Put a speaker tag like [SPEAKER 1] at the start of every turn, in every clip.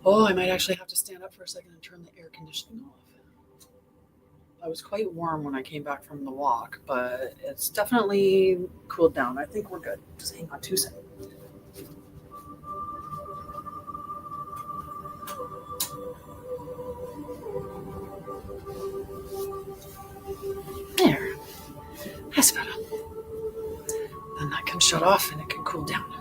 [SPEAKER 1] Oh, I might actually have to stand up for a second and turn the air conditioning off. I was quite warm when I came back from the walk, but it's definitely cooled down. I think we're good. Just hang on 2 seconds. There. That's better. Then that can shut off and it can cool down.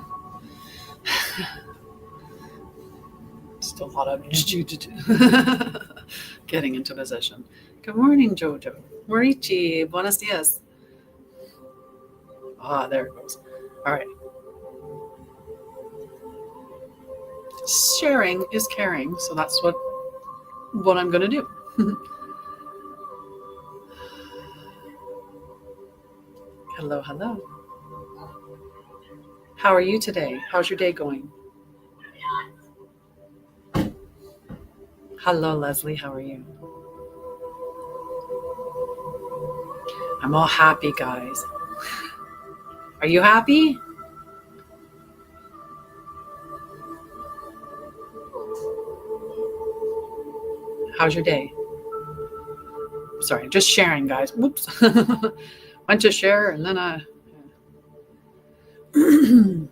[SPEAKER 1] Still a lot of getting into position. Good morning, Jojo. Morichi, buenos dias. Ah, there it goes. All right. Sharing is caring, so that's what I'm going to do. Hello, hello. How are you today? How's your day going? Hello, Leslie. How are you? I'm all happy, guys. Are you happy? How's your day? Sorry, just sharing, guys. Whoops. Went to share and then I... You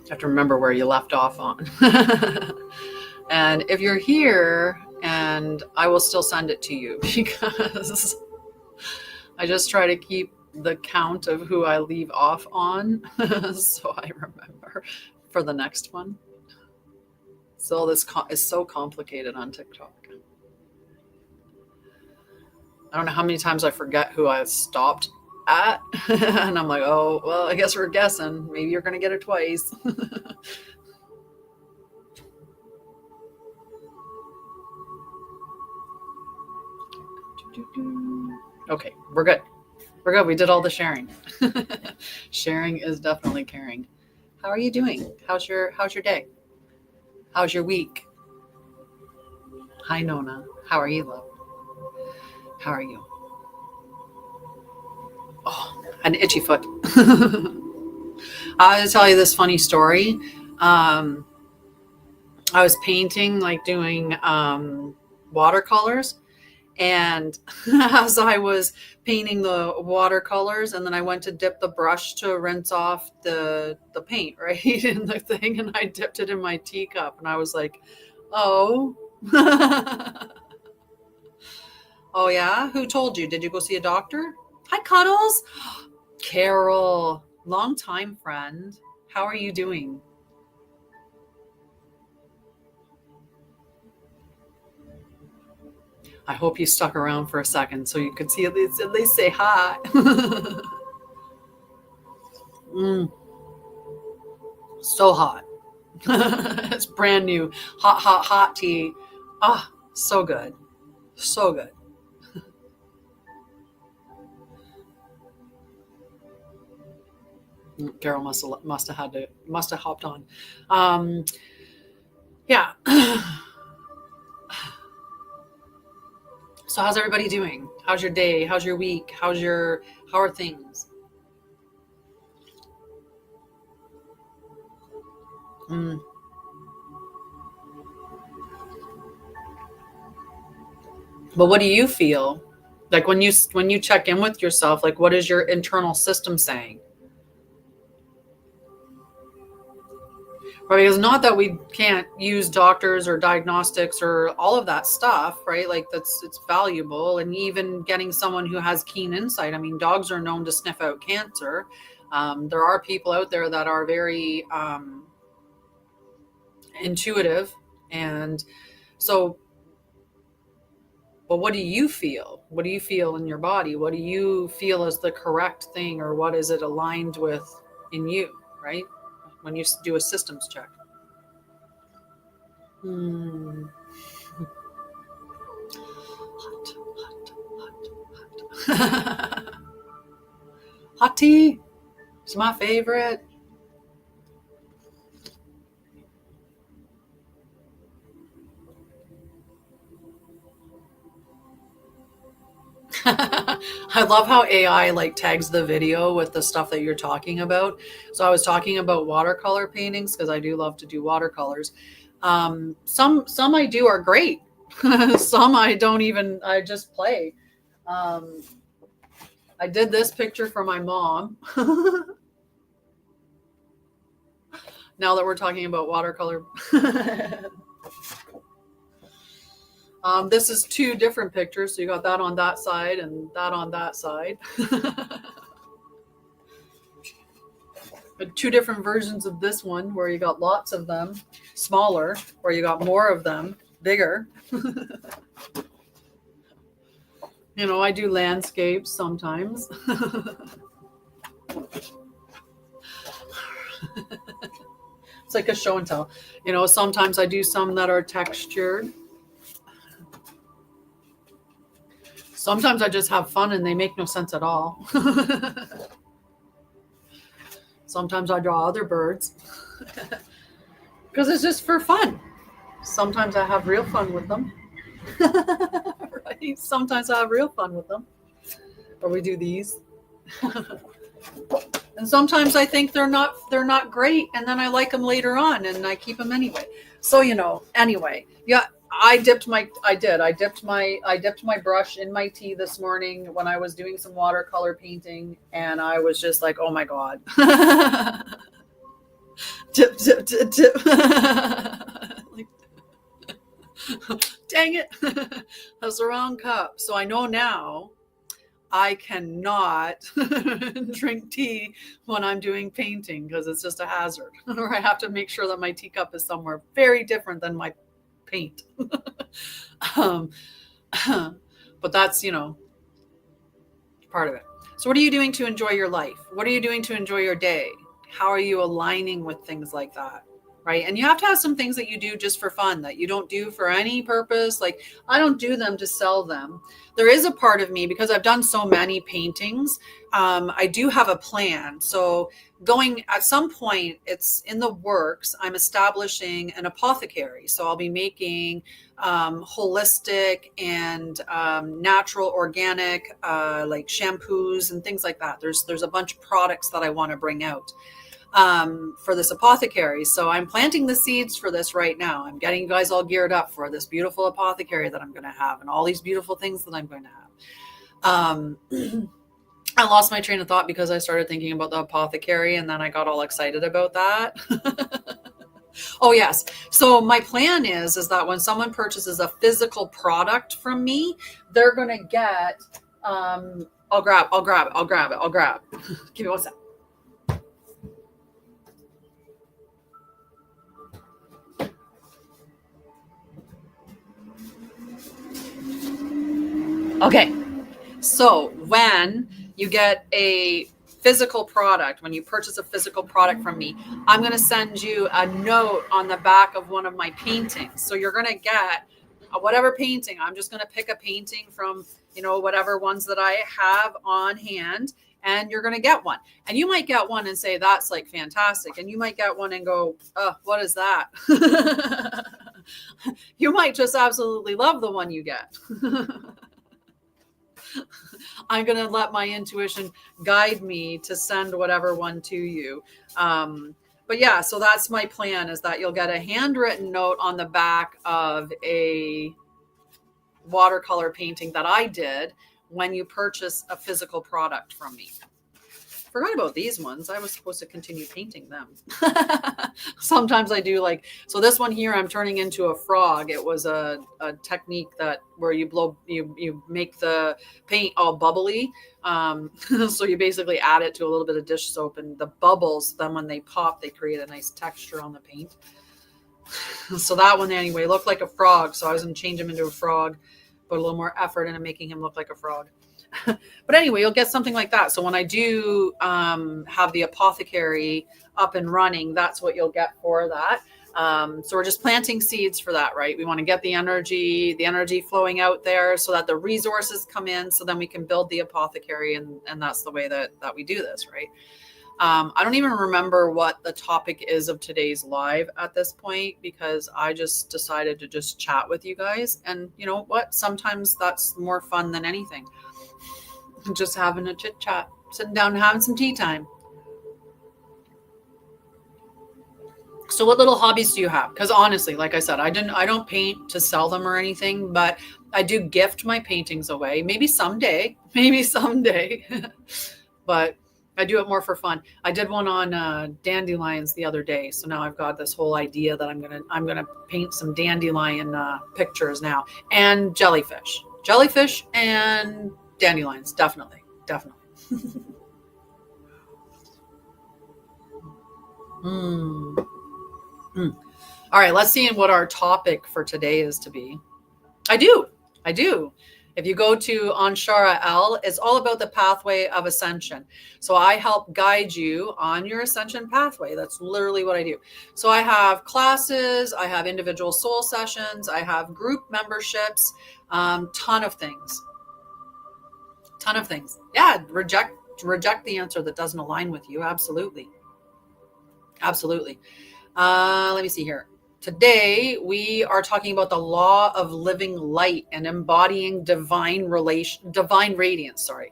[SPEAKER 1] have to remember where you left off on. And if you're here, and I will still send it to you because I just try to keep the count of who I leave off on so I remember for the next one. So this is so complicated on TikTok. I don't know how many times I forget who I stopped at. And I'm like, oh, well, I guess we're guessing. Maybe you're going to get it twice. Okay, we're good. We're good. We did all the sharing. Sharing is definitely caring. How are you doing? How's your day? How's your week? Hi, Nona. How are you, love? How are you? Oh, an itchy foot. I'll tell you this funny story. I was painting, like doing watercolors. And as I was painting the watercolors, and then I went to dip the brush to rinse off the paint, right, in the thing, and I dipped it in my teacup, and I was like, oh. Oh, yeah? Who told you? Did you go see a doctor? Hi, Cuddles. Carol, long time friend. How are you doing? I hope you stuck around for a second so you could see at least say hi. So hot. It's brand new. Hot tea. Ah, so good. So good. Carol must have hopped on. Yeah. So how's everybody doing? How's your day? How's your week? How are things? But what do you feel? Like when you check in with yourself, like what is your internal system saying? Right? It's not that we can't use doctors or diagnostics or all of that stuff, right? Like it's valuable. And even getting someone who has keen insight. I mean, dogs are known to sniff out cancer. There are people out there that are very intuitive. And so, but what do you feel? What do you feel in your body? What do you feel is the correct thing, or what is it aligned with in you, right? When you do a systems check. Hot. Hot tea is my favorite. I love how AI like tags the video with the stuff that you're talking about. So I was talking about watercolor paintings because I do love to do watercolors. Some I do are great. Some I don't even, I just play. Um, I did this picture for my mom. Now that we're talking about watercolor. This is two different pictures. So you got that on that side and that on that side. But two different versions of this one where you got lots of them, smaller, where you got more of them, bigger. You know, I do landscapes sometimes. It's like a show and tell. You know, sometimes I do some that are textured. Sometimes I just have fun and they make no sense at all. Sometimes I draw other birds because it's just for fun. Sometimes I have real fun with them. Right? Sometimes I have real fun with them. Or we do these. And sometimes I think they're not great, and then I like them later on and I keep them anyway. So, you know, anyway, yeah, I dipped my brush in my tea this morning when I was doing some watercolor painting, and I was just like, oh my God. Dip, dip, dip, dip. Like, dang it. That's the wrong cup. So I know now I cannot drink tea when I'm doing painting because it's just a hazard. Or I have to make sure that my teacup is somewhere very different than my paint. But that's, you know, part of it. So what are you doing to enjoy your life? What are you doing to enjoy your day? How are you aligning with things like that? Right. And you have to have some things that you do just for fun that you don't do for any purpose. Like I don't do them to sell them. There is a part of me because I've done so many paintings. I do have a plan. So going at some point, it's in the works. I'm establishing an apothecary. So I'll be making holistic and natural, organic, like shampoos and things like that. There's a bunch of products that I want to bring out for this apothecary. So I'm planting the seeds for this right now. I'm getting you guys all geared up for this beautiful apothecary that I'm going to have and all these beautiful things that I'm going to have. I lost my train of thought because I started thinking about the apothecary and then I got all excited about that. Oh yes. So my plan is that when someone purchases a physical product from me, they're going to get, I'll grab it. Give me one sec. Okay, so when you get a physical product, when you purchase a physical product from me, I'm going to send you a note on the back of one of my paintings. So you're going to get whatever painting. I'm just going to pick a painting from, you know, whatever ones that I have on hand, and you're going to get one. And you might get one and say, that's like fantastic. And you might get one and go, oh, what is that? You might just absolutely love the one you get. I'm going to let my intuition guide me to send whatever one to you. But yeah, so that's my plan, is that you'll get a handwritten note on the back of a watercolor painting that I did when you purchase a physical product from me. Forgot about these ones. I was supposed to continue painting them. Sometimes I do, like, so this one here I'm turning into a frog. It was a technique that where you make the paint all bubbly. So you basically add it to a little bit of dish soap, and the bubbles, then when they pop, they create a nice texture on the paint. So that one anyway looked like a frog. So I was going to change him into a frog, put a little more effort into making him look like a frog. But anyway, you'll get something like that. So when I do have the apothecary up and running, that's what you'll get for that. So we're just planting seeds for that, right? We want to get the energy flowing out there so that the resources come in, so then we can build the apothecary. And that's the way that we do this, right? I don't even remember what the topic is of today's live at this point, because I just decided to just chat with you guys. And you know what? Sometimes that's more fun than anything. Just having a chit chat, sitting down and having some tea time. So what little hobbies do you have? Because honestly, like I said, I don't paint to sell them or anything, but I do gift my paintings away. Maybe someday, but I do it more for fun. I did one on dandelions the other day, so now I've got this whole idea that I'm gonna paint some dandelion pictures now, and jellyfish and dandelions, definitely. Mm. Mm. All right, let's see what our topic for today is to be. I do. If you go to Anshara'El, it's all about the pathway of ascension. So I help guide you on your ascension pathway. That's literally what I do. So I have classes, I have individual soul sessions, I have group memberships, ton of things. Yeah, reject the answer that doesn't align with you. Absolutely. Let me see here. Today, we are talking about the law of living light and embodying divine radiance. I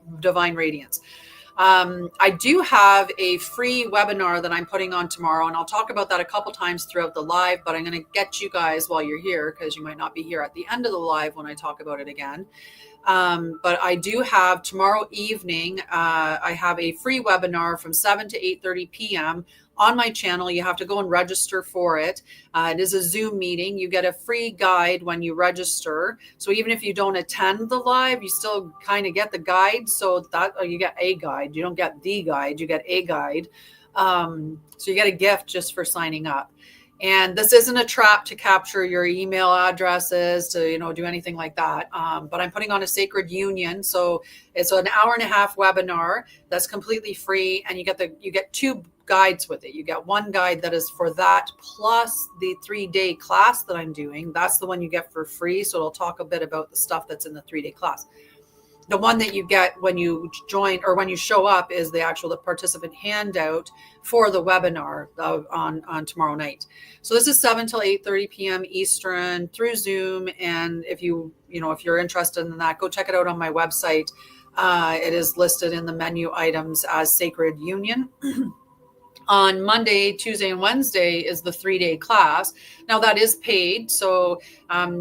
[SPEAKER 1] do have a free webinar that I'm putting on tomorrow, and I'll talk about that a couple times throughout the live, but I'm going to get you guys while you're here, because you might not be here at the end of the live when I talk about it again. But I do have tomorrow evening, I have a free webinar from 7 to 8:30 p.m. on my channel. You have to go and register for it. It is a Zoom meeting. You get a free guide when you register. So even if you don't attend the live, you still kind of get the guide. So that you get a guide. You don't get the guide, you get a guide. So you get a gift just for signing up. And this isn't a trap to capture your email addresses, to do anything like that. But I'm putting on a sacred union, so it's an hour-and-a-half webinar that's completely free, and you get two guides with it. You get one guide that is for that, plus the 3-day class that I'm doing. That's the one you get for free. So it'll talk a bit about the stuff that's in the 3-day class. The one that you get when you join or when you show up is the participant handout for the webinar on tomorrow night. So this is 7 till 8:30 p.m. Eastern through Zoom. And if you're interested in that, go check it out on my website. It is listed in the menu items as Sacred Union. On Monday, Tuesday, and Wednesday is the 3-day class. Now that is paid, so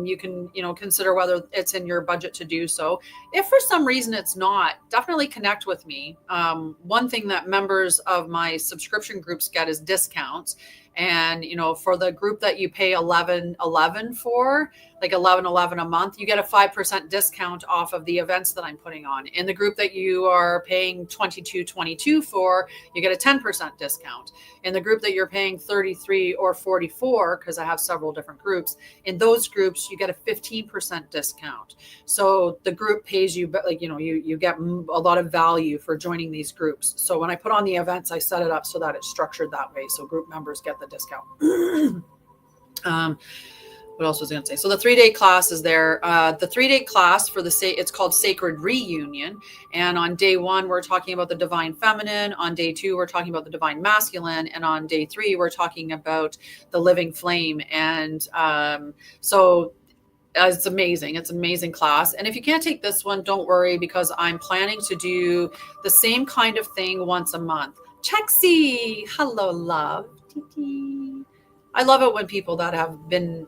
[SPEAKER 1] you can consider whether it's in your budget to do so. If for some reason it's not, definitely connect with me. One thing that members of my subscription groups get is discounts. And for the group that you pay $11.11 for, like $11.11 a month, you get a 5% discount off of the events that I'm putting on. In the group that you are paying $22.22 for, you get a 10% discount. In the group that you're paying $33 or $44, because I have several different groups, in those groups you get a 15% discount. So the group pays you, but you get a lot of value for joining these groups. So when I put on the events, I set it up so that it's structured that way, so group members get the discount. What else was I going to say? So the 3-day class is there. The 3-day class it's called Sacred Reunion. And on day 1, we're talking about the divine feminine. On day 2, we're talking about the divine masculine. And on day 3, we're talking about the living flame. And so it's amazing. It's an amazing class. And if you can't take this one, don't worry, because I'm planning to do the same kind of thing once a month. Chexie, hello, love. I love it when people that have been,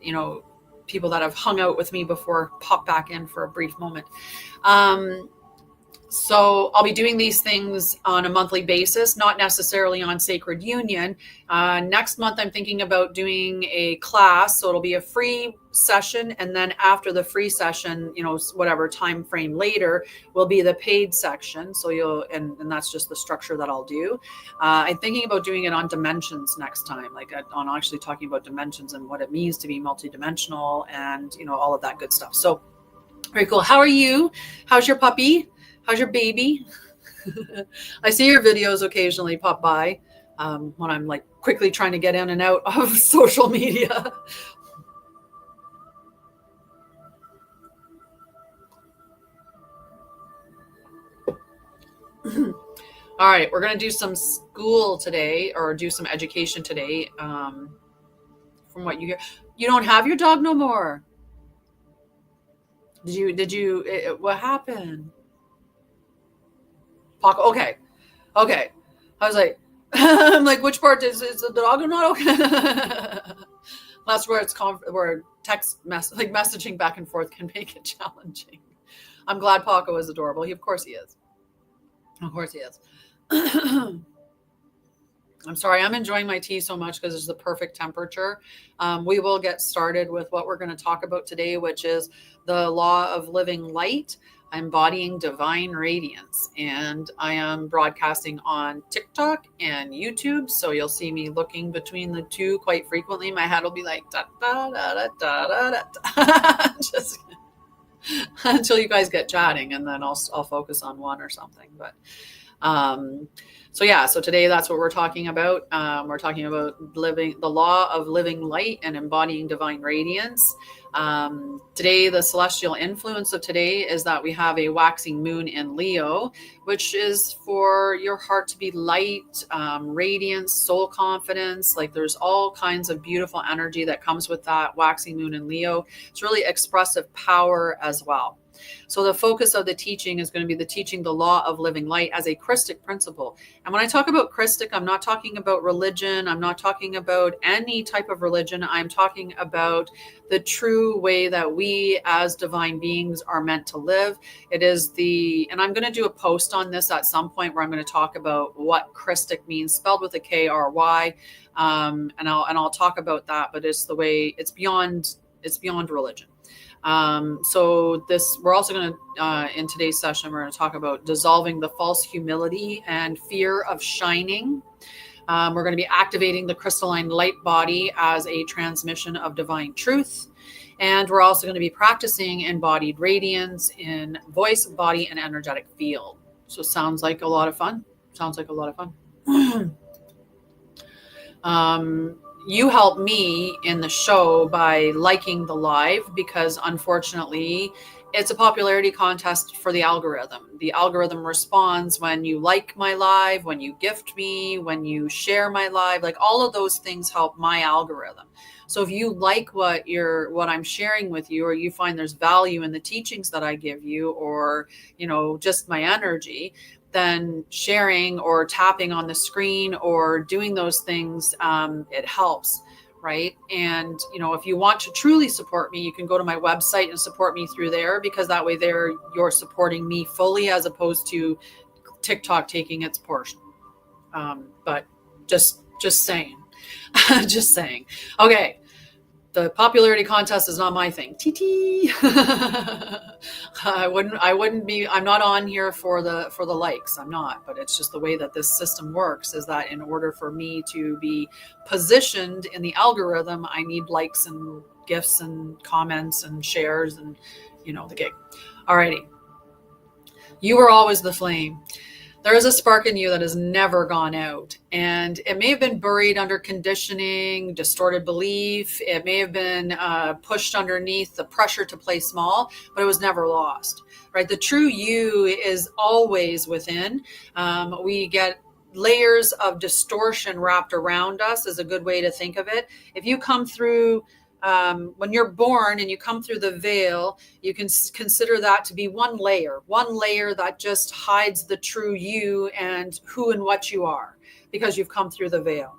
[SPEAKER 1] people that have hung out with me before pop back in for a brief moment. So I'll be doing these things on a monthly basis, not necessarily on Sacred Union. Next month, I'm thinking about doing a class. So it'll be a free session. And then after the free session, whatever time frame later will be the paid section. So and that's just the structure that I'll do. I'm thinking about doing it on dimensions next time, like on actually talking about dimensions and what it means to be multidimensional and, all of that good stuff. So very cool. How are you? How's your puppy? How's your baby? I see your videos occasionally pop by when I'm like quickly trying to get in and out of social media. All right, we're going to do some school today, or do some education today. From what you hear, you don't have your dog no more. Did you, what happened? Paco, okay. I was like, I'm like, which part is the dog or not okay? That's where where text messaging back and forth can make it challenging. I'm glad Paco is adorable. Of course he is. Of course he is. I'm sorry, I'm enjoying my tea so much because it's the perfect temperature. We will get started with what we're going to talk about today, which is the law of living light, embodying divine radiance. And I am broadcasting on TikTok and YouTube. So you'll see me looking between the two quite frequently. My head will be like, da, da, da, da, da, da. Just until you guys get chatting, and then I'll focus on one or something. But so today that's what we're talking about. We're talking about the law of living light and embodying divine radiance. Today, the celestial influence of today is that we have a waxing moon in Leo, which is for your heart to be light, radiance, soul confidence. Like there's all kinds of beautiful energy that comes with that waxing moon in Leo. It's really expressive power as well. So the focus of the teaching is going to be teaching the law of living light as a Christic principle. And when I talk about Christic, I'm not talking about religion. I'm not talking about any type of religion. I'm talking about the true way that we as divine beings are meant to live. It is and I'm going to do a post on this at some point where I'm going to talk about what Christic means, spelled with a K-R-Y. And I'll talk about that, but it's the way it's beyond religion. So we're also going to, in today's session, we're going to talk about dissolving the false humility and fear of shining. We're going to be activating the crystalline light body as a transmission of divine truth. And we're also going to be practicing embodied radiance in voice, body, and energetic field. So sounds like a lot of fun. You help me in the show by liking the live, because unfortunately it's a popularity contest for the algorithm. The algorithm responds when you like my live, when you gift me, when you share my live, like all of those things help my algorithm. So if you like what I'm sharing with you, or you find there's value in the teachings that I give you, or, just my energy, then sharing or tapping on the screen or doing those things, it helps, right? And, if you want to truly support me, you can go to my website and support me through there, because that way you're supporting me fully, as opposed to TikTok taking its portion. But just saying, just saying. Okay. The popularity contest is not my thing. TT. I'm not on here for the likes. I'm not, but it's just the way that this system works, is that in order for me to be positioned in the algorithm, I need likes and gifts and comments and shares and, the gig. Alrighty. You were always the flame. There is a spark in you that has never gone out, and it may have been buried under conditioning, distorted belief. It may have been pushed underneath the pressure to play small, but it was never lost, right? The true you is always within. We get layers of distortion wrapped around us, is a good way to think of it. If you come through when you're born and you come through the veil, you can consider that to be one layer that just hides the true you and who and what you are, because you've come through the veil.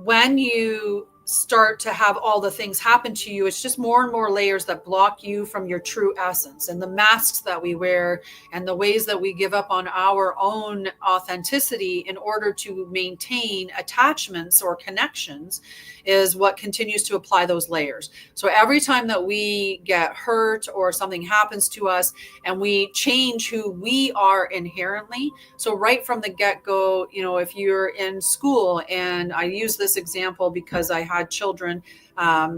[SPEAKER 1] When you start to have all the things happen to you, it's just more and more layers that block you from your true essence. And the masks that we wear and the ways that we give up on our own authenticity in order to maintain attachments or connections is what continues to apply those layers. So every time that we get hurt or something happens to us and we change who we are inherently, so right from the get-go, if you're in school, and I use this example because I had children,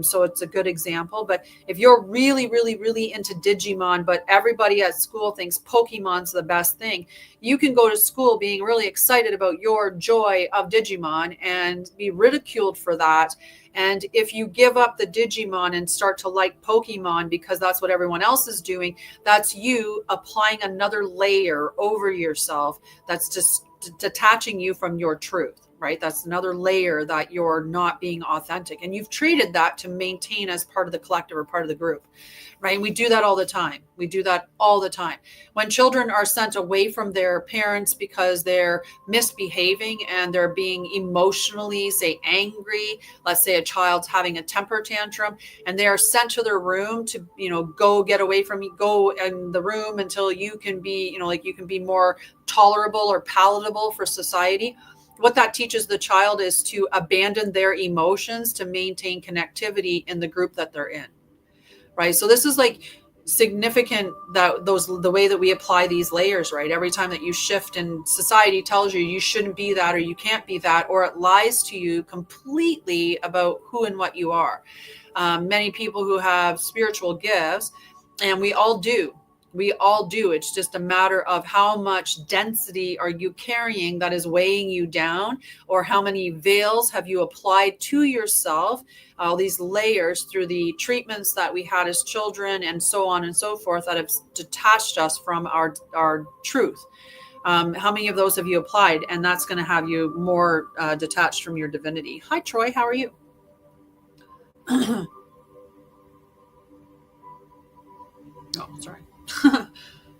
[SPEAKER 1] so it's a good example, but if you're really, really, really into Digimon, but everybody at school thinks Pokemon's the best thing, you can go to school being really excited about your joy of Digimon and be ridiculed for that. And if you give up the Digimon and start to like Pokemon because that's what everyone else is doing, that's you applying another layer over yourself that's just detaching you from your truth. right? That's another layer that you're not being authentic. And you've treated that to maintain as part of the collective or part of the group, right? And we do that all the time. We do that all the time. When children are sent away from their parents because they're misbehaving and they're being emotionally, say, angry, let's say a child's having a temper tantrum, and they are sent to their room to, go get away from you, go in the room until you can be, like you can be more tolerable or palatable for society. What that teaches the child is to abandon their emotions to maintain connectivity in the group that they're in. Right. So this is like significant, that the way that we apply these layers, right? Every time that you shift and society tells you shouldn't be that, or you can't be that, or it lies to you completely about who and what you are. Many people who have spiritual gifts, and we all do. It's just a matter of how much density are you carrying that is weighing you down, or how many veils have you applied to yourself, all these layers through the treatments that we had as children and so on and so forth that have detached us from our truth. How many of those have you applied? And that's going to have you more detached from your divinity. Hi, Troy. How are you? Oh, sorry.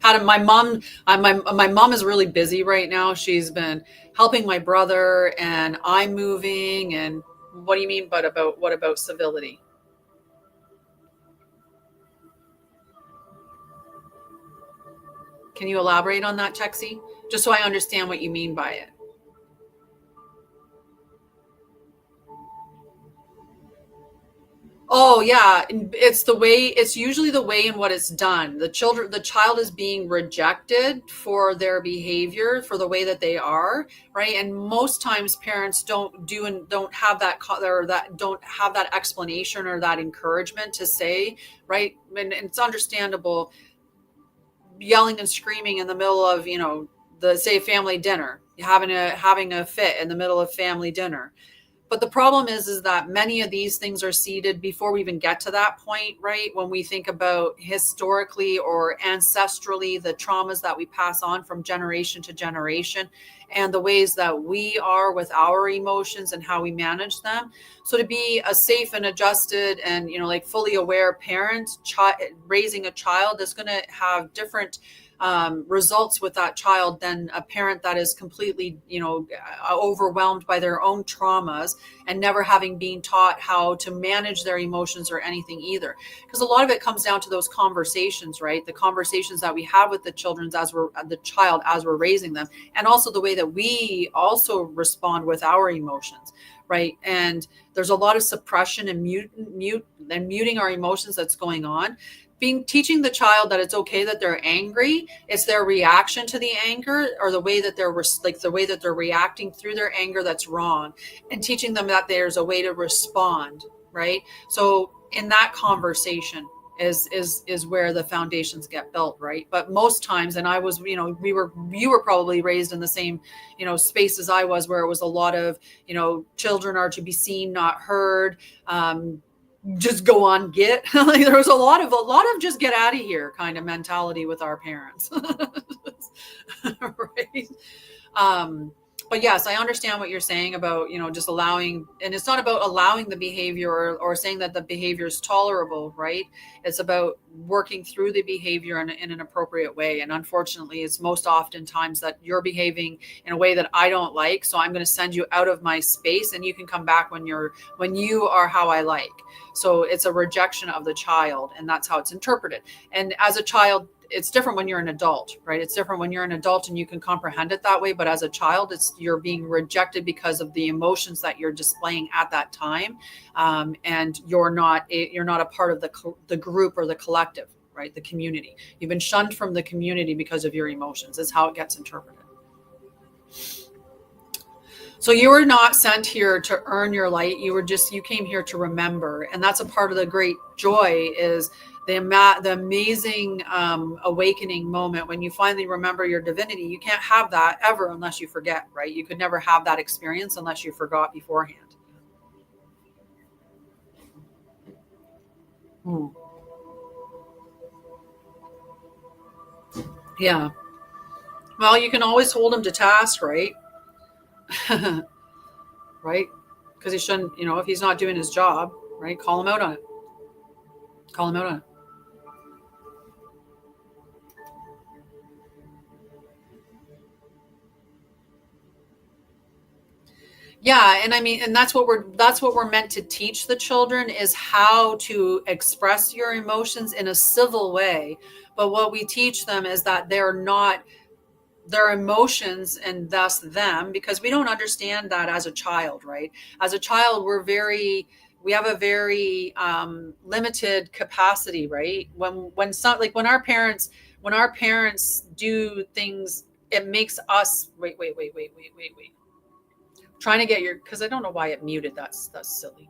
[SPEAKER 1] My mom is really busy right now. She's been helping my brother, and I'm moving. And what do you mean? But what about civility? Can you elaborate on that, Chexy? Just so I understand what you mean by it. Oh yeah, it's usually the way in what it's done. The child is being rejected for their behavior, for the way that they are, right? And most times parents don't have that or that don't have that explanation or that encouragement to say, right? And it's understandable yelling and screaming in the middle of, the say family dinner, having a fit in the middle of family dinner. But the problem is that many of these things are seeded before we even get to that point, right? When we think about historically or ancestrally, the traumas that we pass on from generation to generation, and the ways that we are with our emotions and how we manage them. So to be a safe and adjusted and, like fully aware parent, raising a child is going to have different results with that child than a parent that is completely, overwhelmed by their own traumas and never having been taught how to manage their emotions or anything either. Because a lot of it comes down to those conversations, right? The conversations that we have with the child as we're raising them, and also the way that we also respond with our emotions, right? And there's a lot of suppression and muting our emotions that's going on. Teaching the child that it's okay that they're angry. It's their reaction to the anger, or the way that they're reacting through their anger that's wrong, and teaching them that there's a way to respond, right? So in that conversation is where the foundations get built, right? But most times, and I was, you were probably raised in the same, space as I was, where it was a lot of, children are to be seen, not heard. Just go on, get like there was a lot of just get out of here kind of mentality with our parents. Right. But yes, I understand what you're saying about, just allowing, and it's not about allowing the behavior or saying that the behavior is tolerable, right? It's about working through the behavior in an appropriate way. And unfortunately, it's most often times that you're behaving in a way that I don't like. So I'm going to send you out of my space, and you can come back when you are how I like. So it's a rejection of the child, and that's how it's interpreted. And as a child, it's different when you're an adult, right? It's different when you're an adult and you can comprehend it that way. But as a child, you're being rejected because of the emotions that you're displaying at that time. And you're not a part of the group or the collective, right? The community. You've been shunned from the community because of your emotions, is how it gets interpreted. So you were not sent here to earn your light. You came here to remember. And that's a part of the great joy, is the amazing awakening moment when you finally remember your divinity. You can't have that ever unless you forget, right? You could never have that experience unless you forgot beforehand. Hmm. Yeah. Well, you can always hold them to task, right? right? Because he shouldn't, if he's not doing his job, right? Call him out on it. Call him out on it. Yeah, and I mean, and that's what we're meant to teach the children, is how to express your emotions in a civil way. But what we teach them is that they're not their emotions and thus them, because we don't understand that as a child, right? As a child, we have a very limited capacity, right? When our parents do things, it makes us wait. Trying to get because I don't know why it muted. That's silly.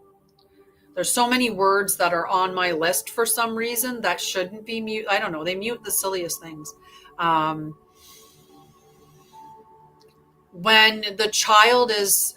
[SPEAKER 1] There's so many words that are on my list for some reason that shouldn't be mute. I don't know. They mute the silliest things. When the child is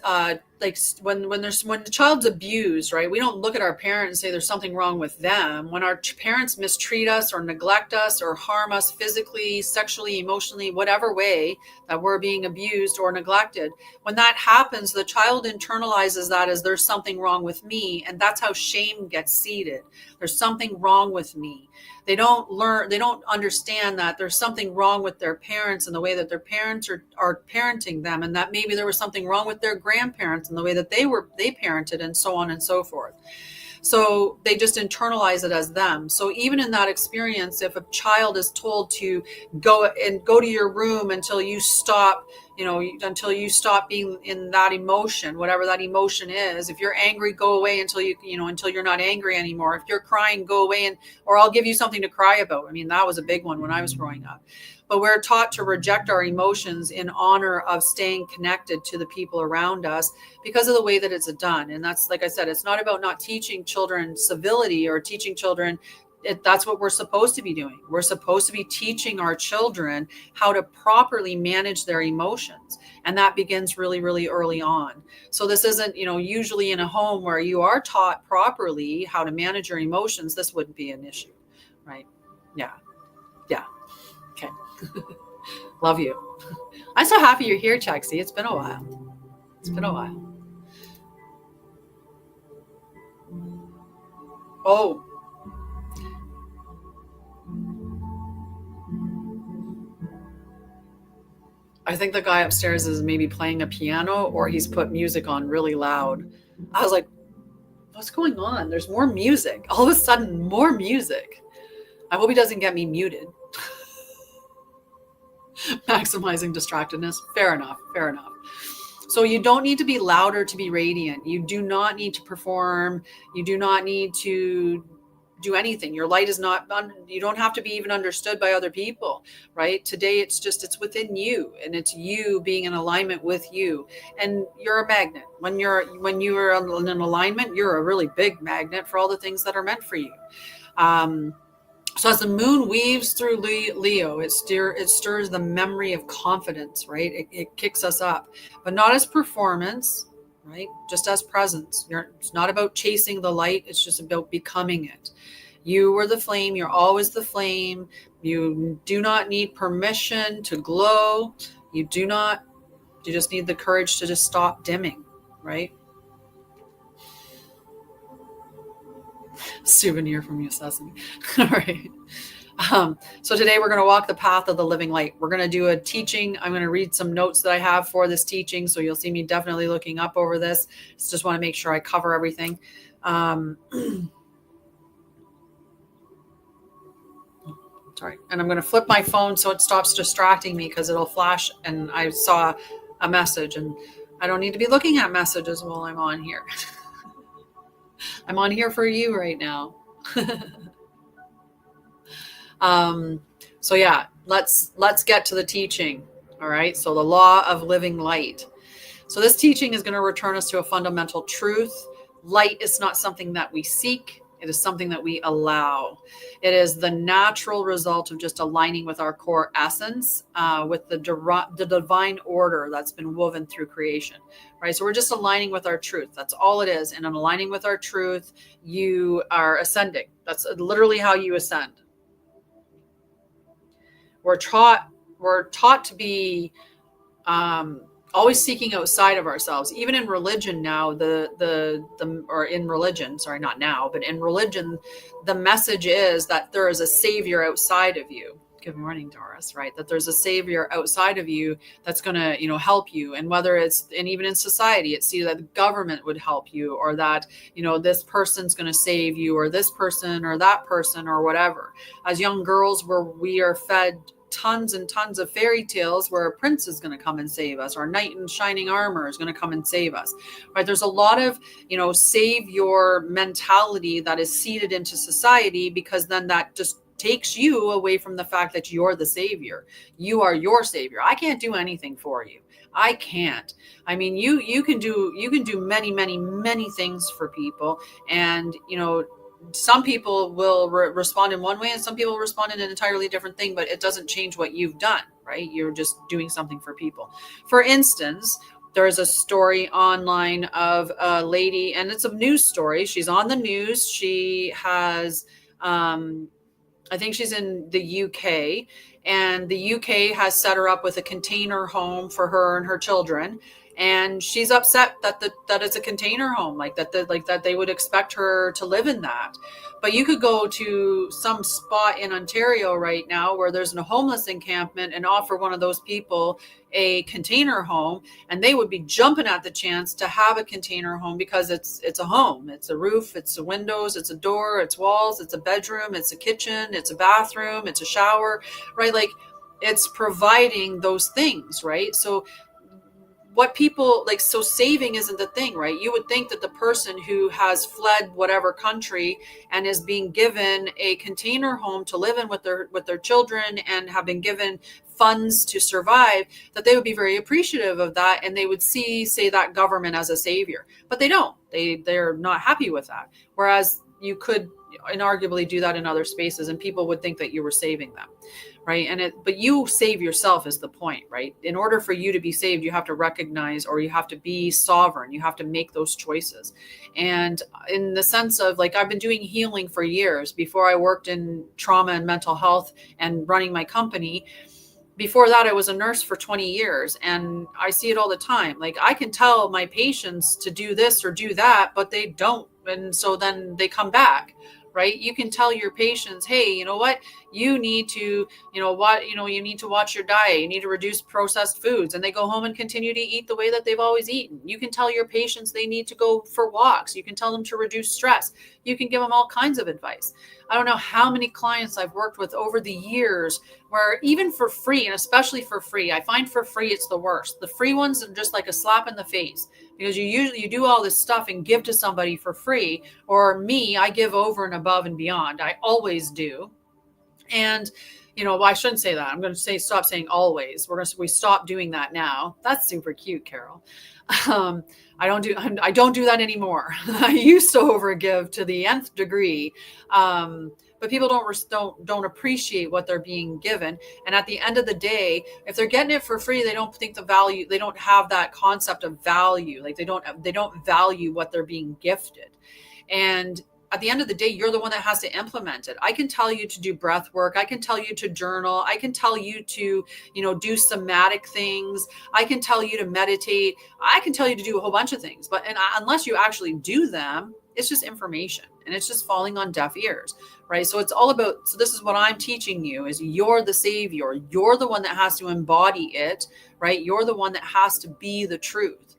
[SPEAKER 1] when the child's abused, right? We don't look at our parent and say there's something wrong with them. When our parents mistreat us or neglect us or harm us physically, sexually, emotionally, whatever way that we're being abused or neglected, when that happens, the child internalizes that as there's something wrong with me, and that's how shame gets seeded. There's something wrong with me. They don't understand that there's something wrong with their parents and the way that their parents are parenting them, and that maybe there was something wrong with their grandparents and the way that they parented, and so on and so forth. So they just internalize it as them. So even in that experience, if a child is told to go to your room until you stop, until you stop being in that emotion, whatever that emotion is. If you're angry, go away until until you're not angry anymore. If you're crying, go away, or I'll give you something to cry about. I mean, that was a big one when I was growing up. But we're taught to reject our emotions in honor of staying connected to the people around us because of the way that it's done. And that's, like I said, it's not about not teaching children civility or teaching children. That's what we're supposed to be doing. We're supposed to be teaching our children how to properly manage their emotions. And that begins really, really early on. So this isn't, usually in a home where you are taught properly how to manage your emotions, this wouldn't be an issue, right? Yeah. Okay. Love you. I'm so happy you're here, Chexie. It's been a while. Oh. I think the guy upstairs is maybe playing a piano, or he's put music on really loud. I was like, what's going on? There's more music. All of a sudden, more music. I hope he doesn't get me muted. Maximizing distractedness. Fair enough. So you don't need to be louder to be radiant. You do not need to perform. You do not need to do anything. Your light is not, you don't have to be even understood by other people, right? Today, it's within you, and it's you being in alignment with you. And you're a magnet. When you are in an alignment, you're a really big magnet for all the things that are meant for you. So as the moon weaves through Leo, it stirs the memory of confidence, right? It kicks us up, but not as performance, right? Just as presence. It's not about chasing the light. It's just about becoming it. You were the flame. You're always the flame. You do not need permission to glow. You just need the courage to just stop dimming, right? Souvenir from Yosemite. All right. So today we're going to walk the path of the living light. We're going to do a teaching. I'm going to read some notes that I have for this teaching. So you'll see me definitely looking up over this. Just want to make sure I cover everything. Sorry. And I'm going to flip my phone so it stops distracting me, because it'll flash and I saw a message, and I don't need to be looking at messages while I'm on here. I'm on here for you right now. So yeah, let's get to the teaching. All right. So the law of living light. So this teaching is going to return us to a fundamental truth. Light is not something that we seek. It is something that we allow. It is the natural result of just aligning with our core essence, with the divine order that's been woven through creation, right? So we're just aligning with our truth. That's all it is. And in aligning with our truth, you are ascending. That's literally how you ascend. We're taught to be always seeking outside of ourselves. Even in religion now, or in religion, sorry, not now, but in religion, the message is that there is a savior outside of you. Good morning, Doris, right? That there's a savior outside of you that's going to, help you. And whether it's, and even in society, it's either that the government would help you, or that, this person's going to save you, or this person or that person or whatever. As young girls, we are fed tons and tons of fairy tales where a prince is going to come and save us, or a knight in shining armor is going to come and save us, right? There's a lot of, savior mentality that is seeded into society, because then that just takes you away from the fact that you're the savior. You are your savior. I can't do anything for you. I can't. I mean, you can do many, many, many things for people. And, some people will respond in one way, and some people respond in an entirely different thing, but it doesn't change what you've done, right? You're just doing something for people. For instance, there is a story online of a lady, and it's a news story. She's on the news. She has, I think she's in the UK, and the UK has set her up with a container home for her and her children. And she's upset that it's a container home, that they would expect her to live in that. But you could go to some spot in Ontario right now where there's a homeless encampment and offer one of those people a container home, and they would be jumping at the chance to have a container home, because it's a home. It's a roof, it's a windows, it's a door, it's walls, it's a bedroom, it's a kitchen, it's a bathroom, it's a shower, right? Like, it's providing those things, right? So what people like, so saving isn't the thing, right? You would think that the person who has fled whatever country and is being given a container home to live in with their children, and have been given funds to survive, that they would be very appreciative of that, and they would say that government as a savior. But they don't. They're not happy with that. Whereas you could inarguably do that in other spaces, and people would think that you were saving them, right? But you save yourself is the point, right? In order for you to be saved, you have to recognize, or you have to be sovereign. You have to make those choices. And in the sense of, like, I've been doing healing for years before I worked in trauma and mental health and running my company. Before that, I was a nurse for 20 years, and I see it all the time. Like, I can tell my patients to do this or do that, but they don't. And so then they come back, right? You can tell your patients, hey, you know what? You need to, you need to watch your diet. You need to reduce processed foods. And they go home and continue to eat the way that they've always eaten. You can tell your patients they need to go for walks. You can tell them to reduce stress. You can give them all kinds of advice. I don't know how many clients I've worked with over the years where, even for free, and especially for free, I find for free, it's the worst. The free ones are just like a slap in the face, because you do all this stuff and give to somebody for free. Or me, I give over and above and beyond. I always do. And, I shouldn't say that. I'm going to stop saying always. We stop doing that now. That's super cute, Carol. I don't do that anymore. I used to overgive to the nth degree. But people don't appreciate what they're being given. And at the end of the day, if they're getting it for free, they don't think the value, they don't have that concept of value. Like, they don't value what they're being gifted. And at the end of the day, you're the one that has to implement it. I can tell you to do breath work. I can tell you to journal. I can tell you to, do somatic things. I can tell you to meditate. I can tell you to do a whole bunch of things. But unless you actually do them, it's just information, and it's just falling on deaf ears, right? So it's all about, so this is what I'm teaching you, is you're the savior. You're the one that has to embody it, right? You're the one that has to be the truth,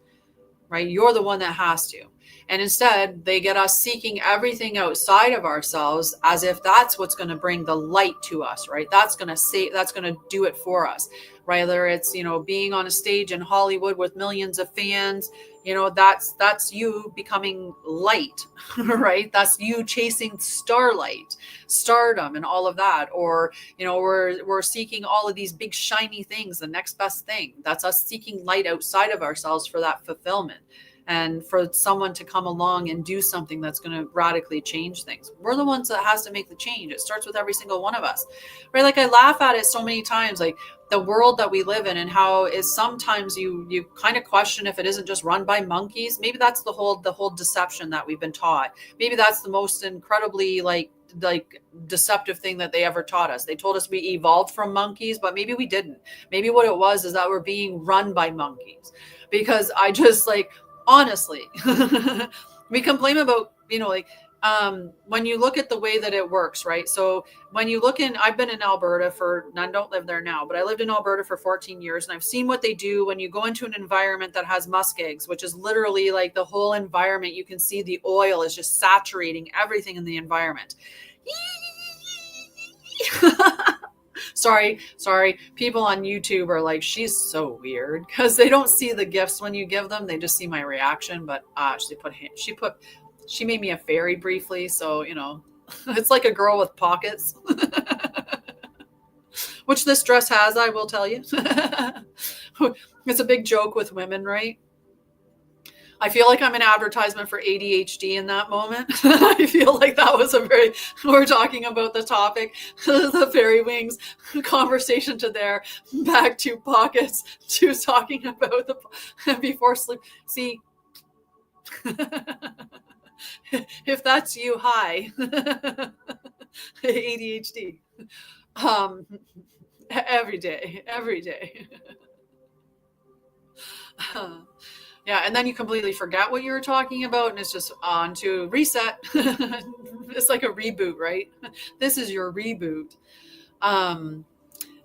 [SPEAKER 1] right? You're the one that has to. And instead, they get us seeking everything outside of ourselves, as if that's what's going to bring the light to us, right? That's going to do it for us. Whether it's, being on a stage in Hollywood with millions of fans, that's you becoming light, right? That's you chasing starlight, stardom, and all of that. Or, we're seeking all of these big shiny things, the next best thing. That's us seeking light outside of ourselves for that fulfillment. And for someone to come along and do something that's going to radically change things. We're the ones that has to make the change. It starts with every single one of us, right? Like, I laugh at it so many times, like the world that we live in, and how is sometimes you kind of question if it isn't just run by monkeys. Maybe that's the whole deception that we've been taught. Maybe that's the most incredibly like deceptive thing that they ever taught us. They told us we evolved from monkeys, but maybe we didn't. Maybe what it was is that we're being run by monkeys, because I just like, honestly, we complain about, like, when you look at the way that it works, right? So when you look I've been in Alberta and I don't live there now, but I lived in Alberta for 14 years and I've seen what they do when you go into an environment that has musk eggs, which is literally like the whole environment. You can see the oil is just saturating everything in the environment. Sorry. People on YouTube are like, she's so weird, because they don't see the gifts when you give them. They just see my reaction. But she made me a fairy briefly. So, it's like a girl with pockets, which this dress has, I will tell you. It's a big joke with women, right? I feel like I'm an advertisement for ADHD in that moment. I feel like that was we're talking about the topic, the fairy wings conversation to there, back to pockets, to talking about before sleep. See, if that's you, hi. ADHD. Every day. Yeah, and then you completely forget what you were talking about, and it's just on to reset. It's like a reboot, right? This is your reboot.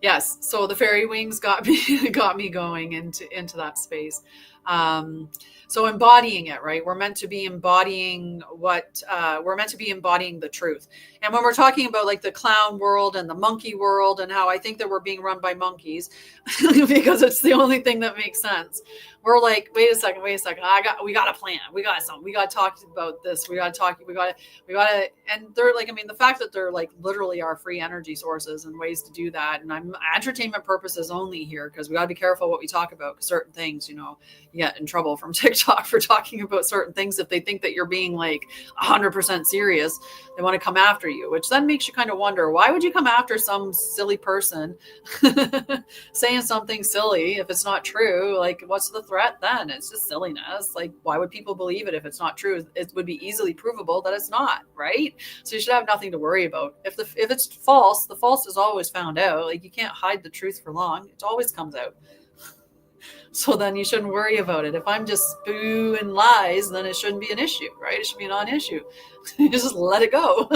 [SPEAKER 1] Yes, so the fairy wings got me going into that space. So embodying it, right? We're meant to be embodying the truth. And when we're talking about like the clown world and the monkey world, and how I think that we're being run by monkeys because it's the only thing that makes sense. We're like, wait a second. We got a plan. We got something. We got to talk about this. We got to, and they're like, I mean, the fact that they're like literally our free energy sources and ways to do that. And I'm entertainment purposes only here, because we got to be careful what we talk about. Certain things, you get in trouble from TikTok for talking about certain things. If they think that you're being like 100% serious, they want to come after you, which then makes you kind of wonder, why would you come after some silly person saying something silly if it's not true? Like, what's the threat then? It's just silliness. Like, why would people believe it if it's not true? It would be easily provable that it's not, right? So you should have nothing to worry about. If it's false, the false is always found out. Like, you can't hide the truth for long. It always comes out. So then you shouldn't worry about it. If I'm just spewing lies, then it shouldn't be an issue, right? It should be a non-issue. You just let it go.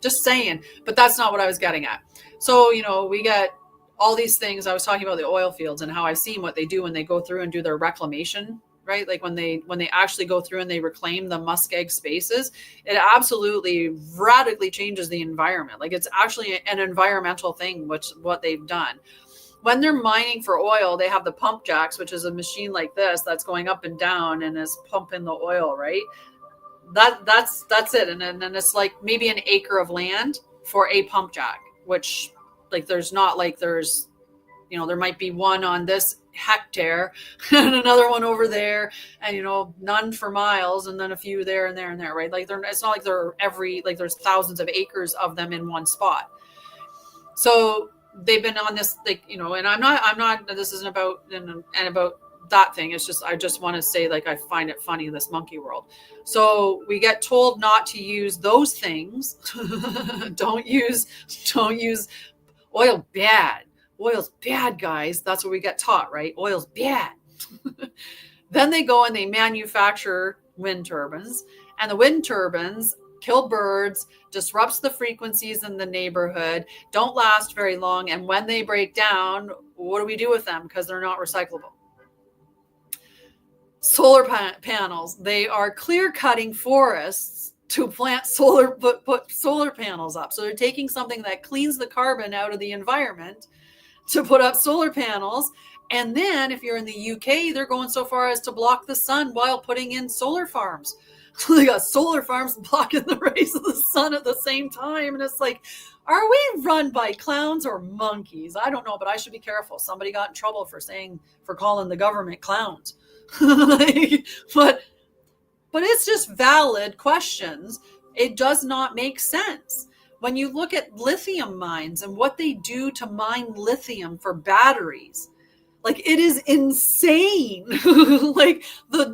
[SPEAKER 1] Just saying. But that's not what I was getting at. So, we get all these things. I was talking about the oil fields and how I've seen what they do when they go through and do their reclamation, right? Like when they actually go through and they reclaim the musk egg spaces, it absolutely radically changes the environment. Like, it's actually an environmental thing, what they've done. When they're mining for oil, they have the pump jacks, which is a machine like this that's going up and down and is pumping the oil, right? That's it. And then it's like maybe an acre of land for a pump jack, which like there might be one on this hectare and another one over there, and none for miles, and then a few there and there and there, right? Like it's not like there's thousands of acres of them in one spot. So they've been on this, like, and I'm not, this isn't about, and about that thing. It's just, I just want to say, like, I find it funny in this monkey world. So we get told not to use those things. Don't use oil. Bad. Oil's bad, guys. That's what we get taught, right? Oil's bad. Then they go and they manufacture wind turbines, and the wind turbines kill birds, disrupts the frequencies in the neighborhood, don't last very long. And when they break down, what do we do with them? Because they're not recyclable. Solar panels, they are clear cutting forests to put solar panels up. So they're taking something that cleans the carbon out of the environment to put up solar panels. And then if you're in the UK, they're going so far as to block the sun while putting in solar farms. So they got solar farms blocking the rays of the sun at the same time. And it's like, are we run by clowns or monkeys? I don't know, but I should be careful. Somebody got in trouble for calling the government clowns. But it's just valid questions. It does not make sense. When you look at lithium mines and what they do to mine lithium for batteries, Like, it is insane. Like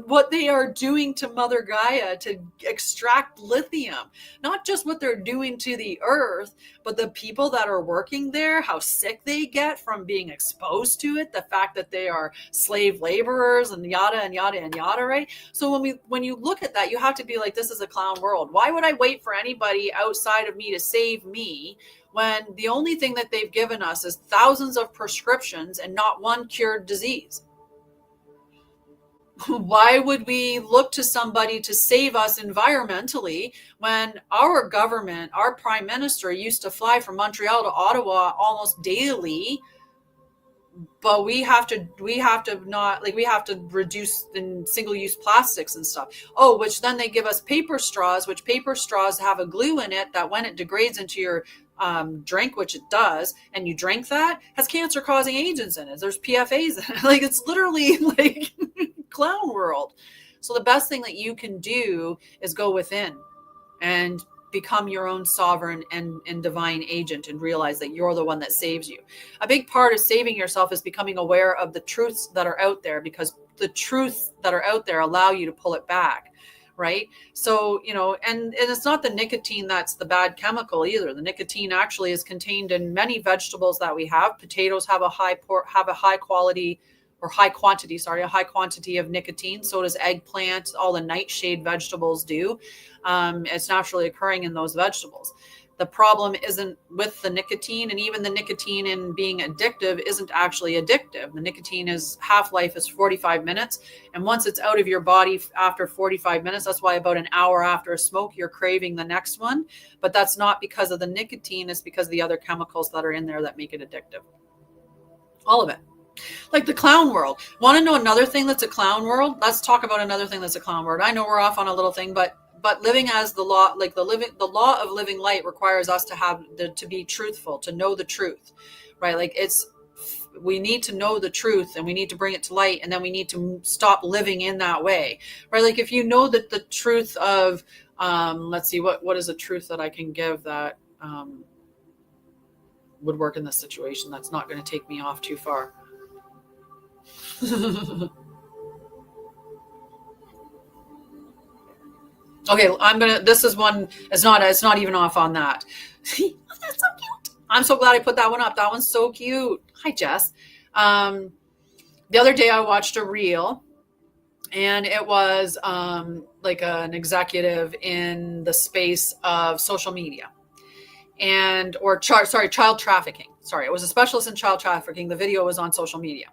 [SPEAKER 1] what they are doing to Mother Gaia to extract lithium, not just what they're doing to the earth, but the people that are working there, how sick they get from being exposed to it, the fact that they are slave laborers and yada and yada and yada, right? So when you look at that, you have to be like, this is a clown world. Why would I wait for anybody outside of me to save me, when the only thing that they've given us is thousands of prescriptions and not one cured disease? Why would we look to somebody to save us environmentally when our government, our prime minister, used to fly from Montreal to Ottawa almost daily? But we have to reduce the single-use plastics and stuff. Oh, which then they give us paper straws, which paper straws have a glue in it that when it degrades into your drink, which it does, and you drink that, has cancer-causing agents in it. There's PFAs in it. Like, it's literally like clown world. So the best thing that you can do is go within and become your own sovereign and divine agent, and realize that you're the one that saves you. A big part of saving yourself is becoming aware of the truths that are out there, because the truths that are out there allow you to pull it back, right? So, and it's not the nicotine that's the bad chemical either. The nicotine actually is contained in many vegetables that we have. Potatoes have a high quantity of nicotine. So does eggplant. All the nightshade vegetables do. It's naturally occurring in those vegetables. The problem isn't with the nicotine, and even the nicotine in being addictive isn't actually addictive. The nicotine half-life is 45 minutes. And once it's out of your body after 45 minutes, that's why about an hour after a smoke, you're craving the next one. But that's not because of the nicotine. It's because of the other chemicals that are in there that make it addictive. All of it. Like the clown world. Want to know another thing that's a clown world? Let's talk about another thing that's a clown world. I know we're off on a little thing, but living as the law, like the law of living light requires us to be truthful, to know the truth, right? Like we need to know the truth, and we need to bring it to light, and then we need to stop living in that way, right? Like if you know that the truth of, let's see, what is a truth that I can give that would work in this situation that's not going to take me off too far. Okay, this is one, it's not even off on that. That's so cute. I'm so glad I put that one up. That one's so cute. Hi, Jess. The other day I watched a reel, and it was like an executive in the space of social media child trafficking. Sorry, it was a specialist in child trafficking. The video was on social media.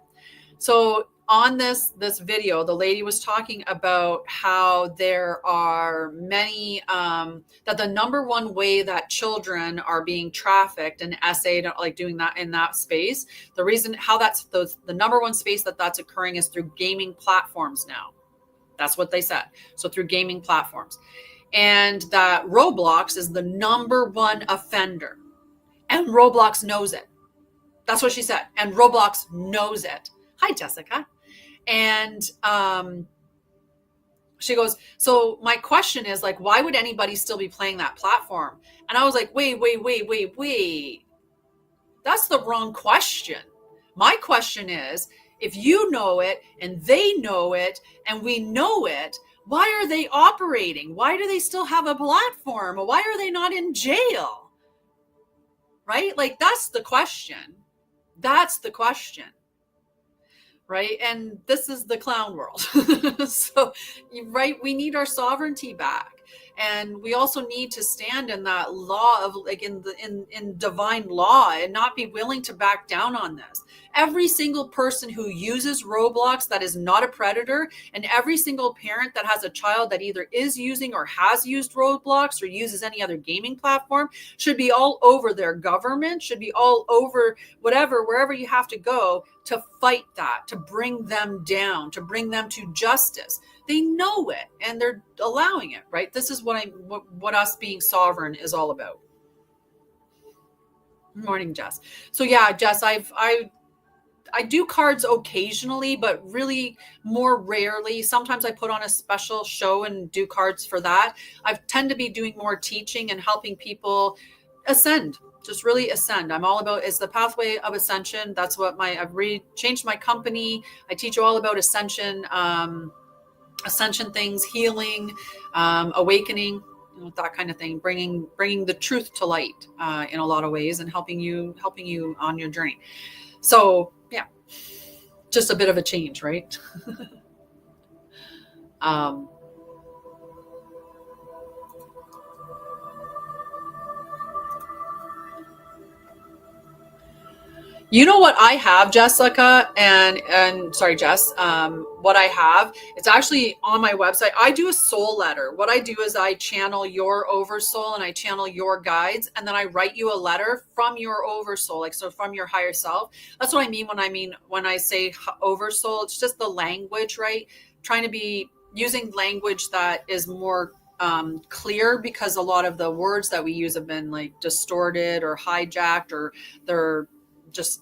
[SPEAKER 1] So on this video, the lady was talking about how there are many, that the number one way that children are being trafficked and essayed, like doing that in that space, the reason how the number one space that's occurring is through gaming platforms now. That's what they said. So through gaming platforms. And that Roblox is the number one offender. And Roblox knows it. That's what she said. And Roblox knows it. Hi, Jessica. And she goes, so my question is, like, why would anybody still be playing that platform? And I was like, wait. That's the wrong question. My question is, if you know it and they know it and we know it, why are they operating? Why do they still have a platform? Why are they not in jail? Right? Like, that's the question. That's the question. Right? And this is the clown world. So, right, we need our sovereignty back. And we also need to stand in that law of, like, in divine law, and not be willing to back down on this. Every single person who uses Roblox that is not a predator, and every single parent that has a child that either is using or has used Roblox or uses any other gaming platform, should be all over their government, should be all over wherever you have to go to fight that, to bring them down, to bring them to justice. They know it, and they're allowing it, right? This is what us being sovereign is all about. Morning, Jess. So yeah, Jess, I do cards occasionally, but really more rarely. Sometimes I put on a special show and do cards for that. I tend to be doing more teaching and helping people ascend, just really ascend. I'm all about, it's the pathway of ascension. That's what I've changed my company. I teach you all about ascension, ascension things, healing, awakening, that kind of thing, bringing the truth to light in a lot of ways, and helping you on your journey. So yeah, just a bit of a change, right? You know what I have, Jessica, and sorry, Jess, what I have, it's actually on my website. I do a soul letter. What I do is I channel your oversoul and I channel your guides, and then I write you a letter from your oversoul, like, so from your higher self. That's what I mean when I say oversoul. It's just the language, right? Trying to be using language that is more clear, because a lot of the words that we use have been like distorted or hijacked, or they're just,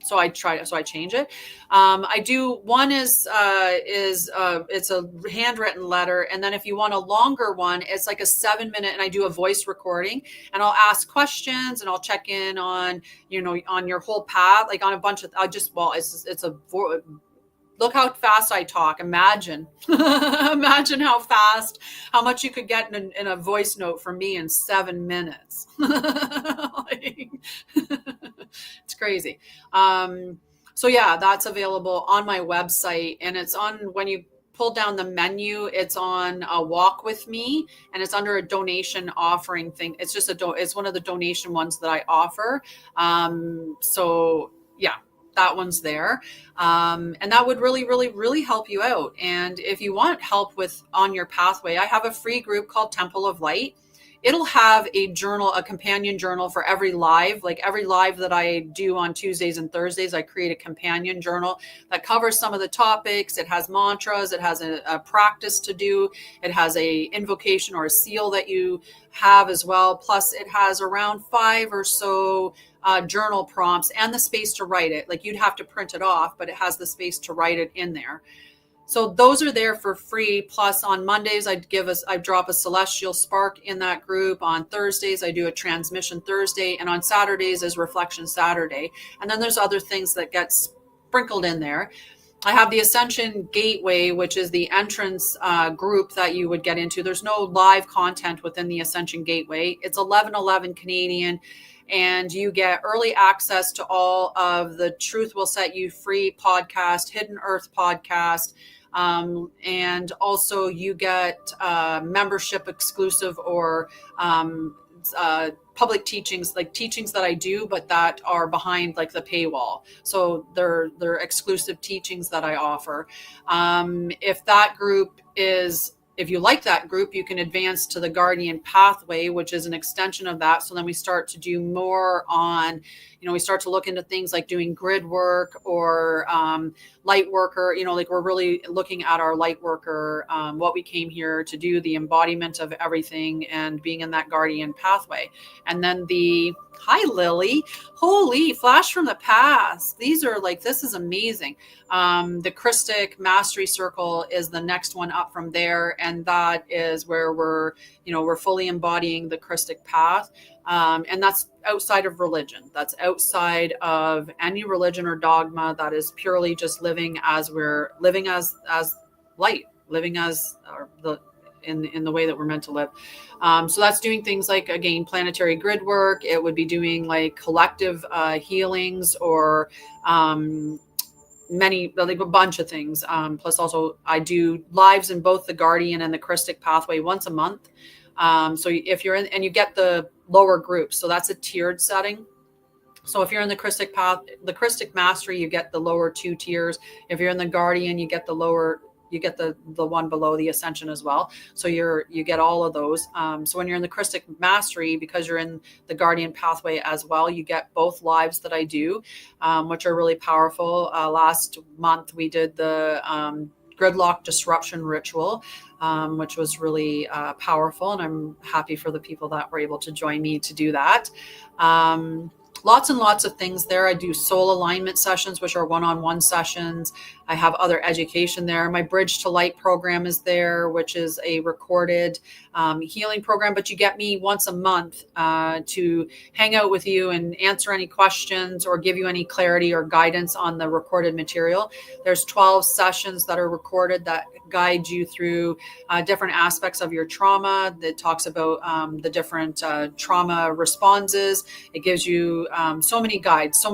[SPEAKER 1] so I change it. I do, one is it's a handwritten letter. And then if you want a longer one, it's like a 7-minute, and I do a voice recording, and I'll ask questions, and I'll check in on, on your whole path, like on a bunch of, look how fast I talk. Imagine, imagine how much you could get in a voice note from me in 7 minutes. It's crazy. So yeah, that's available on my website, and it's on, when you pull down the menu, it's on Walk With Me, and it's under a donation offering thing. It's just it's one of the donation ones that I offer. So yeah, that one's there. And that would really, really, really help you out. And if you want help on your pathway, I have a free group called Temple of Light. It'll have a companion journal for every live. Like every live that I do on Tuesdays and Thursdays, I create a companion journal that covers some of the topics. It has mantras. It has a practice to do. It has a invocation or a seal that you have as well. Plus it has around 5 or so journal prompts and the space to write it. Like, you'd have to print it off, but it has the space to write it in there. So those are there for free. Plus on Mondays, I drop a celestial spark in that group. On Thursdays, I do a transmission Thursday. And on Saturdays is Reflection Saturday. And then there's other things that get sprinkled in there. I have the Ascension Gateway, which is the entrance group that you would get into. There's no live content within the Ascension Gateway. It's 1111 Canadian. And you get early access to all of the Truth Will Set You Free podcast, Hidden Earth podcast. And also you get membership exclusive or public teachings, like teachings that I do, but that are behind like the paywall. So they're exclusive teachings that I offer. If you like that group, you can advance to the Guardian Pathway, which is an extension of that. So then we start to do more on, we start to look into things like doing grid work or light worker, like we're really looking at our light worker, what we came here to do, the embodiment of everything, and being in that Guardian Pathway. And then hi, Lily. Holy flash from the past. These are this is amazing. The Christic Mastery Circle is the next one up from there. And that is where we're fully embodying the Christic path. And that's outside of religion. That's outside of any religion or dogma. That is purely just living as we're living as light, living as in the way that we're meant to live. So that's doing things like, again, planetary grid work. It would be doing like collective healings or a bunch of things. Plus also I do lives in both the Guardian and the Christic Pathway once a month. So if you're in, and you get the lower groups, so that's a tiered setting. So if you're in the Christic path, the Christic Mastery, you get the lower 2 tiers. If you're in the Guardian, you get the one below the Ascension as well. So you get all of those. So when you're in the Christic Mastery, because you're in the Guardian Pathway as well, you get both lives that I do, which are really powerful. Last month we did the Gridlock Disruption Ritual, which was really powerful. And I'm happy for the people that were able to join me to do that. Lots and lots of things there. I do soul alignment sessions, which are one-on-one sessions. I have other education there. My Bridge to Light program is there, which is a recorded healing program, but you get me once a month to hang out with you and answer any questions or give you any clarity or guidance on the recorded material. There's 12 sessions that are recorded that guide you through different aspects of your trauma. That talks about the different trauma responses. It gives you so many guides,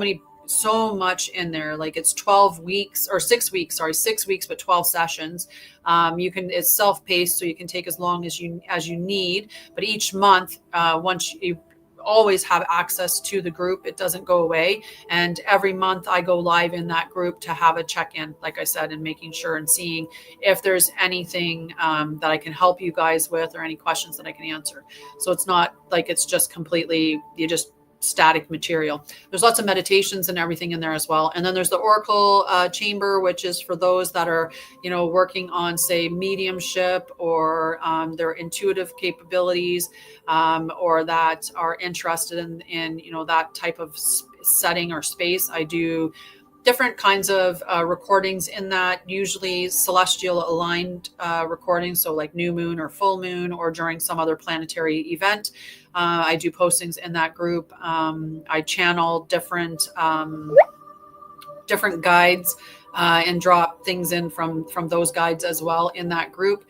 [SPEAKER 1] so much in there. Like it's 12 weeks or 6 weeks, 6 weeks, but 12 sessions. It's self-paced, so you can take as long as you need. But each month, once you always have access to the group, it doesn't go away. And every month I go live in that group to have a check-in, like I said, and making sure and seeing if there's anything that I can help you guys with or any questions that I can answer. So it's not like it's just completely, you just static material. There's lots of meditations and everything in there as well. And then there's the Oracle chamber, which is for those that are, working on, say, mediumship or their intuitive capabilities, or that are interested in that type of setting or space. I do different kinds of recordings in that, usually celestial aligned recordings, so like new moon or full moon or during some other planetary event. I do postings in that group. I channel different guides and drop things in from those guides as well in that group.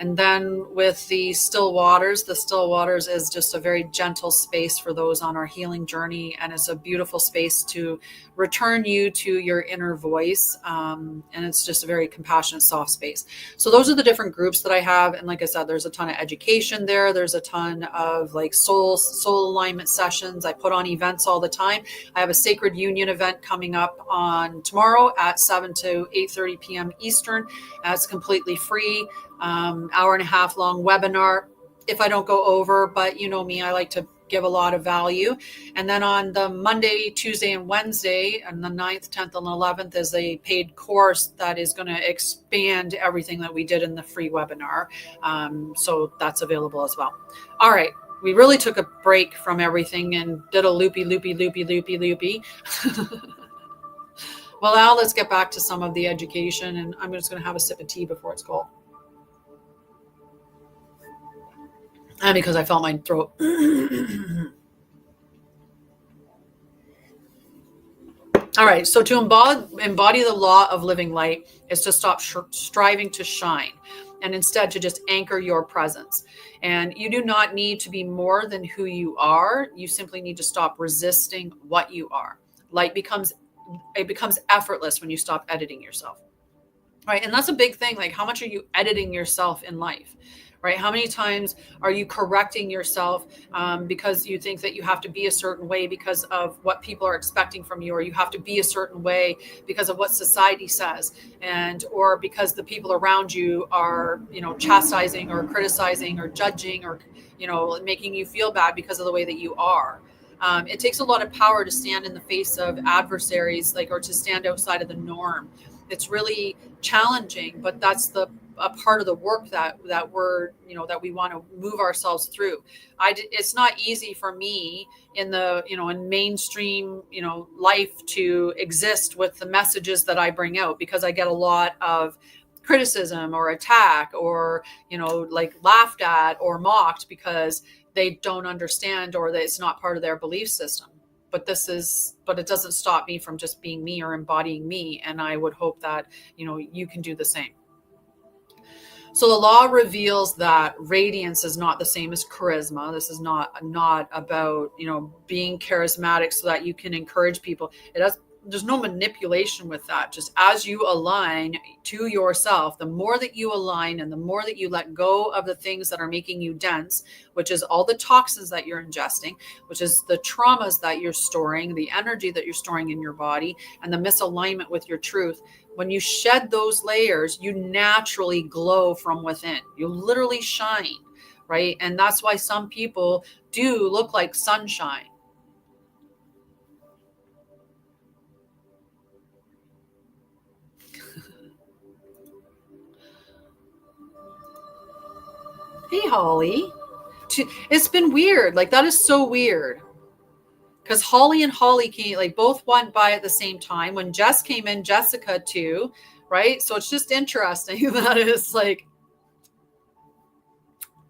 [SPEAKER 1] And then with the still waters is just a very gentle space for those on our healing journey. And it's a beautiful space to return you to your inner voice. And it's just a very compassionate, soft space. So those are the different groups that I have. And like I said, there's a ton of education there. There's a ton of like soul alignment sessions. I put on events all the time. I have a Sacred Union event coming up on tomorrow at 7 to 8:30 p.m. Eastern. It's completely free. Hour and a half long webinar if I don't go over, but you know me, I like to give a lot of value. And then on the Monday, Tuesday, and Wednesday, and the 9th, 10th, and 11th is a paid course that is going to expand everything that we did in the free webinar. So that's available as well. All right. We really took a break from everything and did a loopy. Well, now let's get back to some of the education, and I'm just going to have a sip of tea before it's cold. And because I felt my throat. All right. So to embody the law of living light is to stop striving to shine and instead to just anchor your presence. And you do not need to be more than who you are. You simply need to stop resisting what you are. Light becomes effortless when you stop editing yourself. Right. And that's a big thing. Like, how much are you editing yourself in life? Right? How many times are you correcting yourself because you think that you have to be a certain way because of what people are expecting from you, or you have to be a certain way because of what society says, or because the people around you are, chastising or criticizing or judging or, making you feel bad because of the way that you are. It takes a lot of power to stand in the face of adversaries, or to stand outside of the norm. It's really challenging, but that's a part of the work that we're, that we want to move ourselves through. It's not easy for me in in mainstream, life to exist with the messages that I bring out, because I get a lot of criticism or attack or, laughed at or mocked because they don't understand or that it's not part of their belief system. But it doesn't stop me from just being me or embodying me. And I would hope that, you can do the same. So the law reveals that radiance is not the same as charisma. This is not about, being charismatic so that you can encourage people. There's no manipulation with that. Just as you align to yourself, the more that you align and the more that you let go of the things that are making you dense, which is all the toxins that you're ingesting, which is the traumas that you're storing, the energy that you're storing in your body, and the misalignment with your truth. When you shed those layers, you naturally glow from within. You literally shine, right? And that's why some people do look like sunshine. Hey, Holly. It's been weird. That is so weird. Because Holly and Holly came, both went by at the same time. When Jess came in, Jessica too, right? So it's just interesting that it's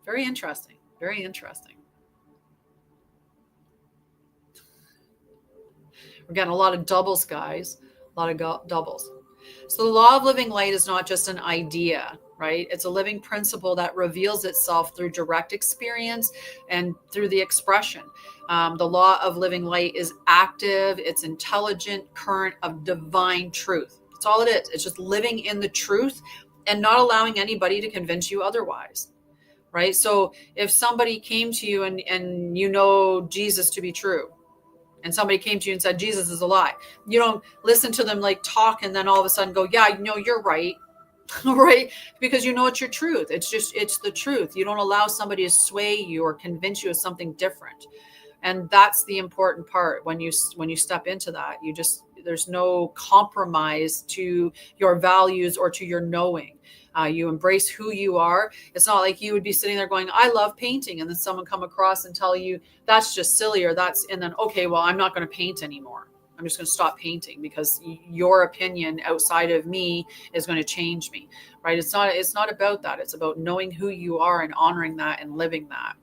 [SPEAKER 1] Very interesting. Very interesting. We're getting a lot of doubles, guys. A lot of doubles. So the law of living light is not just an idea, right? It's a living principle that reveals itself through direct experience and through the expression. The law of living light is active, it's intelligent current of divine truth. That's all it is. It's just living in the truth and not allowing anybody to convince you otherwise, right? So if somebody came to you and you know Jesus to be true, and somebody came to you and said Jesus is a lie, you don't listen to them like talk and then all of a sudden go, yeah, no, you're right. Right? Because you know it's your truth. It's the truth. You don't allow somebody to sway you or convince you of something different. And that's the important part. When you step into that, there's no compromise to your values or to your knowing. You embrace who you are. It's not like you would be sitting there going, I love painting, and then someone come across and tell you that's just silly, or and then, okay, well, I'm not going to paint anymore. I'm just going to stop painting because your opinion outside of me is going to change me, right? It's not about that. It's about knowing who you are and honoring that and living that.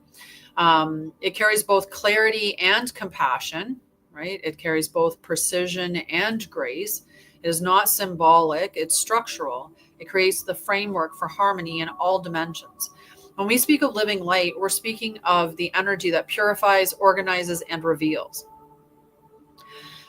[SPEAKER 1] It carries both clarity and compassion, right? It carries both precision and grace. It is not symbolic, it's structural. It creates the framework for harmony in all dimensions. When we speak of living light, we're speaking of the energy that purifies, organizes, and reveals.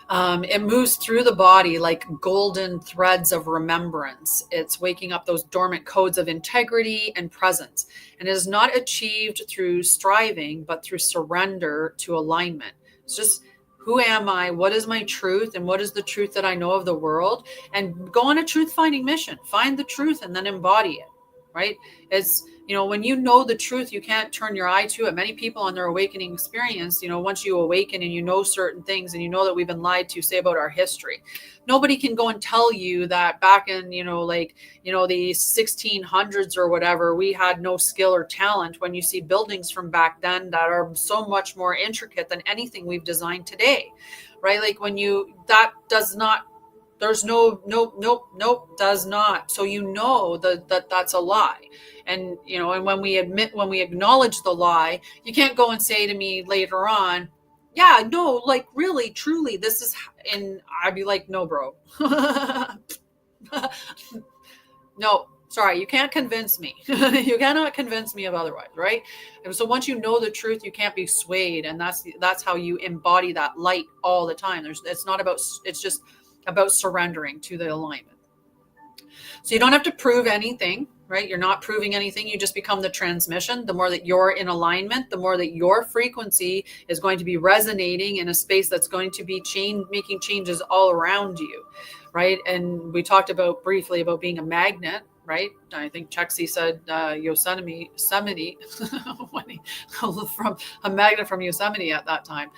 [SPEAKER 1] It moves through the body like golden threads of remembrance. It's waking up those dormant codes of integrity and presence. And it is not achieved through striving, but through surrender to alignment. It's just, who am I? What is my truth? And what is the truth that I know of the world? And go on a truth-finding mission. Find the truth and then embody it, right? It's, when you know the truth, you can't turn your eye to it. Many people on their awakening experience, once you awaken and you know certain things and you know that we've been lied to, say about our history, nobody can go and tell you that back in, the 1600s or whatever, we had no skill or talent, when you see buildings from back then that are so much more intricate than anything we've designed today, right? Like there's nope, does not. So that's a lie. And, and when we acknowledge the lie, you can't go and say to me later on, yeah, no, like really, truly, this is, and I'd be like, no, bro. No, sorry, you can't convince me. You cannot convince me of otherwise, right? And so once you know the truth, you can't be swayed. And that's how you embody that light all the time. It's just about surrendering to the alignment. So you don't have to prove anything, right? You're not proving anything. You just become the transmission. The more that you're in alignment, the more that your frequency is going to be resonating in a space that's going to be making changes all around you, right? And we talked briefly about being a magnet, right? I think Chexy said Yosemite from a magnet from Yosemite at that time.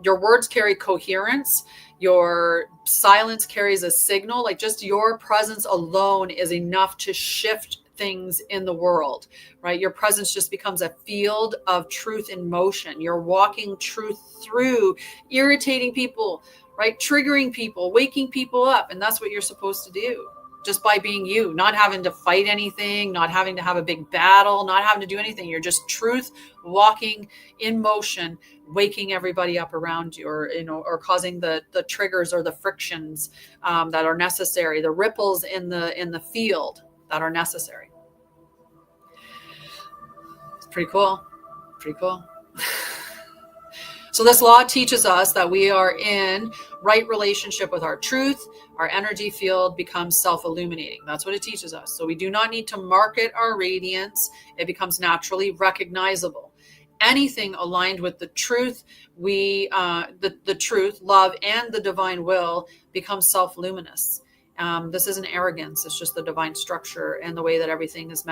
[SPEAKER 1] Your words carry coherence. Your silence carries a signal. Like just your presence alone is enough to shift things in the world, right? Your presence just becomes a field of truth in motion. You're walking truth through, irritating people, right? Triggering people, waking people up. And that's what you're supposed to do. Just by being you, not having to fight anything, not having to have a big battle, not having to do anything. You're just truth walking in motion, waking everybody up around you, or causing the triggers or the frictions that are necessary, the ripples in the field that are necessary. It's pretty cool. Pretty cool. So this law teaches us that we are in right relationship with our truth. Our energy field becomes self-illuminating. That's what it teaches us. So we do not need to market our radiance. It becomes naturally recognizable. Anything aligned with the truth, the truth, love, and the divine will becomes self-luminous. This isn't arrogance. It's just the divine structure and the way that everything is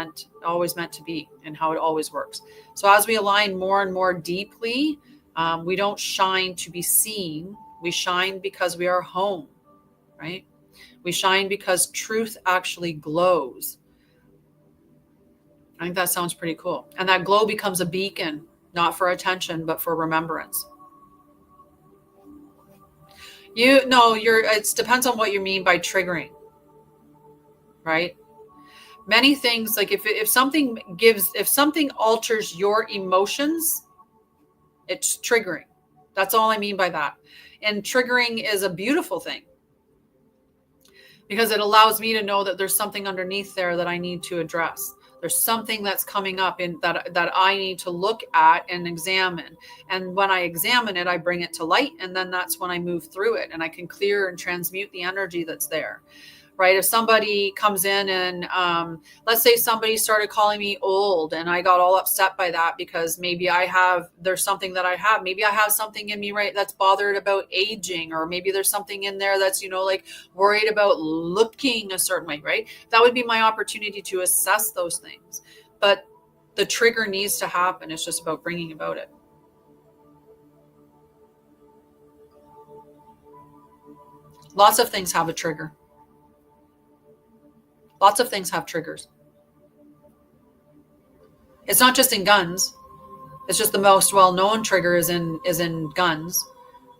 [SPEAKER 1] always meant to be, and how it always works. So as we align more and more deeply, we don't shine to be seen. We shine because we are home, right? We shine because truth actually glows. I think that sounds pretty cool. And that glow becomes a beacon, not for attention, but for remembrance. It depends on what you mean by triggering, right? Many things, like if something alters your emotions, it's triggering. That's all I mean by that. And triggering is a beautiful thing, because it allows me to know that there's something underneath there that I need to address. There's something that's coming up in that I need to look at and examine. And when I examine it, I bring it to light, and then that's when I move through it and I can clear and transmute the energy that's there. Right? If somebody comes in and let's say somebody started calling me old, and I got all upset by that because maybe there's something that I have. Maybe I have something in me, right, that's bothered about aging, or maybe there's something in there that's, like worried about looking a certain way, right? That would be my opportunity to assess those things. But the trigger needs to happen. It's just about bringing about it. Lots of things have a trigger. Lots of things have triggers. It's not just in guns. It's just the most well-known trigger is in guns.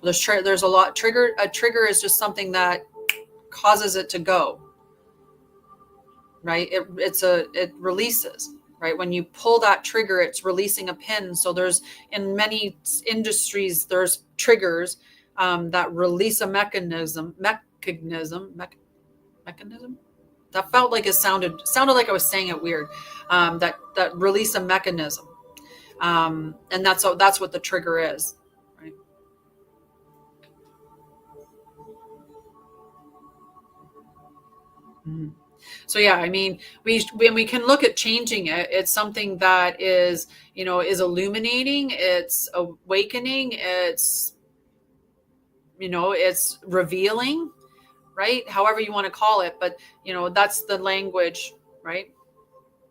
[SPEAKER 1] There's a lot. A trigger is just something that causes it to go. Right? It releases. Right? When you pull that trigger, it's releasing a pin. So there's, in many industries, there's triggers that release a mechanism. That felt like it sounded like I was saying it weird. That release a mechanism, and that's what the trigger is, right? Mm. So yeah, I mean, when we can look at changing it, it's something that is illuminating, it's awakening, it's it's revealing. Right? However you want to call it, but that's the language, right?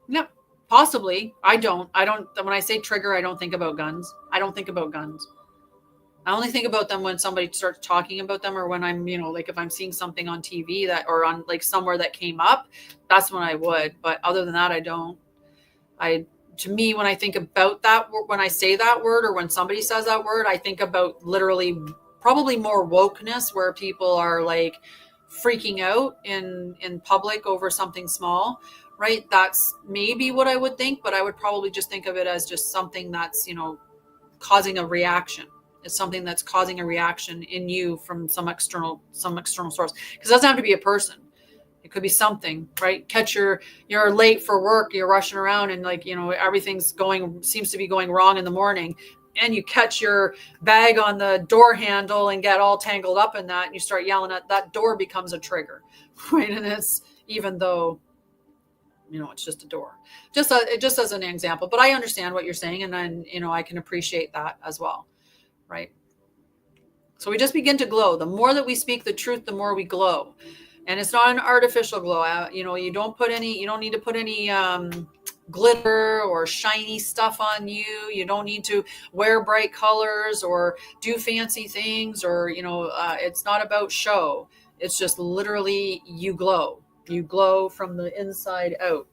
[SPEAKER 1] No, possibly. I don't, when I say trigger, I don't think about guns. I don't think about guns. I only think about them when somebody starts talking about them, or when I'm, like if I'm seeing something on TV or on like somewhere that came up, that's when I would. But other than that, I don't. To me, when I think about that, when I say that word, or when somebody says that word, I think about literally probably more wokeness, where people are like freaking out in public over something small, right? That's maybe what I would think, but I would probably just think of it as just something that's, causing a reaction. It's something that's causing a reaction in you from some external source. Because it doesn't have to be a person. It could be something, right? You're late for work, you're rushing around, and like, everything's seems to be going wrong in the morning. And you catch your bag on the door handle and get all tangled up in that, and you start yelling at that door, becomes a trigger, right? And it's, even though, it's just a door, just as an example, but I understand what you're saying. And then, I can appreciate that as well. Right. So we just begin to glow. The more that we speak the truth, the more we glow. And it's not an artificial glow. You don't need to put any glitter or shiny stuff on you. You don't need to wear bright colors or do fancy things, or, it's not about show. It's just literally you glow. You glow from the inside out.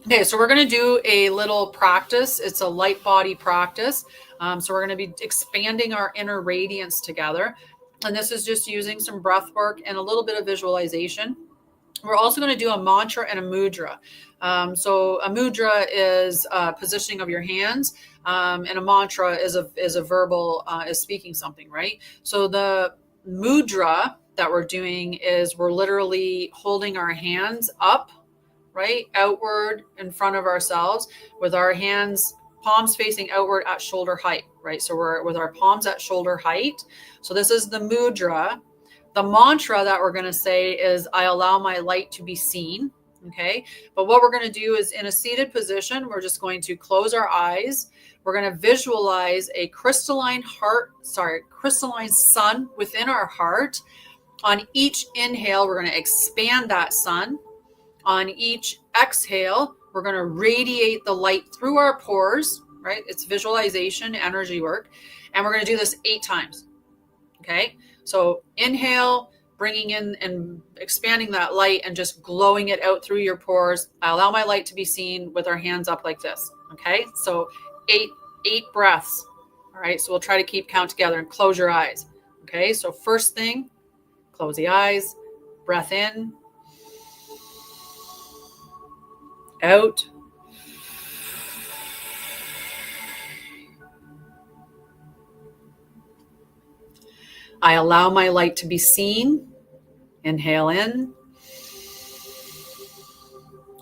[SPEAKER 1] Okay, so we're going to do a little practice. It's a light body practice. So we're going to be expanding our inner radiance together. And this is just using some breath work and a little bit of visualization. We're also going to do a mantra and a mudra. So a mudra is positioning of your hands, and a mantra is a verbal, is speaking something, right? So the mudra that we're doing is we're literally holding our hands up, right, outward in front of ourselves, with our hands, palms facing outward at shoulder height, right? So we're with our palms at shoulder height. So this is the mudra. The mantra that we're going to say is, I allow my light to be seen. Okay. But what we're going to do is, in a seated position, we're just going to close our eyes. We're going to visualize a crystalline sun within our heart. On each inhale, we're going to expand that sun. On each exhale, we're going to radiate the light through our pores, right? It's visualization, energy work. And we're going to do this 8 times. Okay. So inhale, bringing in and expanding that light and just glowing it out through your pores. I allow my light to be seen, with our hands up like this. Okay. So eight breaths. All right. So we'll try to keep count together, and close your eyes. Okay. So first thing, Close the eyes. Breath in. Out. I allow my light to be seen. Inhale in.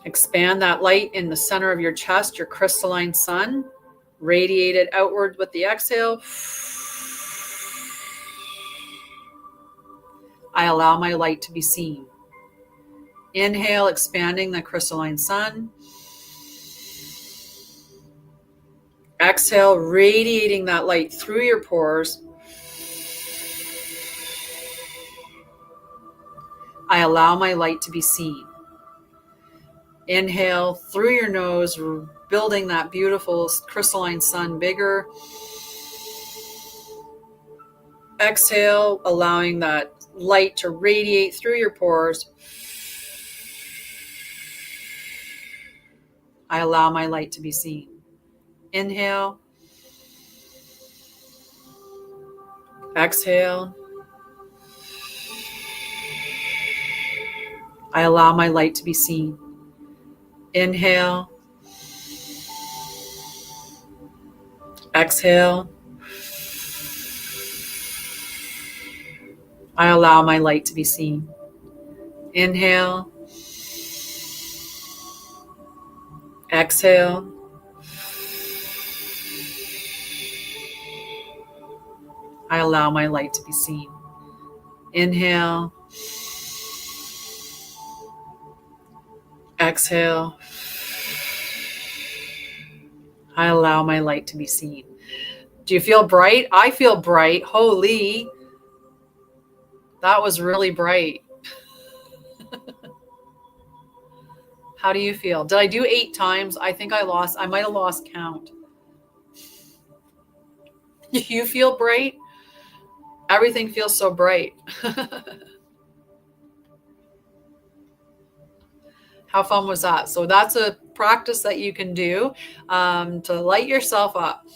[SPEAKER 1] Expand that light in the center of your chest, your crystalline sun. Radiate it outward with the exhale. I allow my light to be seen. Inhale, expanding the crystalline sun. Exhale, radiating that light through your pores. I allow my light to be seen. Inhale through your nose, building that beautiful crystalline sun bigger. Exhale, allowing that light to radiate through your pores. I allow my light to be seen. Inhale. Exhale. I allow my light to be seen. Inhale. Exhale. I allow my light to be seen. Inhale. Exhale. I allow my light to be seen. Inhale. Exhale. I allow my light to be seen. Do you feel bright? I feel bright. Holy, that was really bright. How do you feel? Did I do 8 times? I think I might have lost count. You feel bright? Everything feels so bright. How fun was that? So that's a practice that you can do to light yourself up.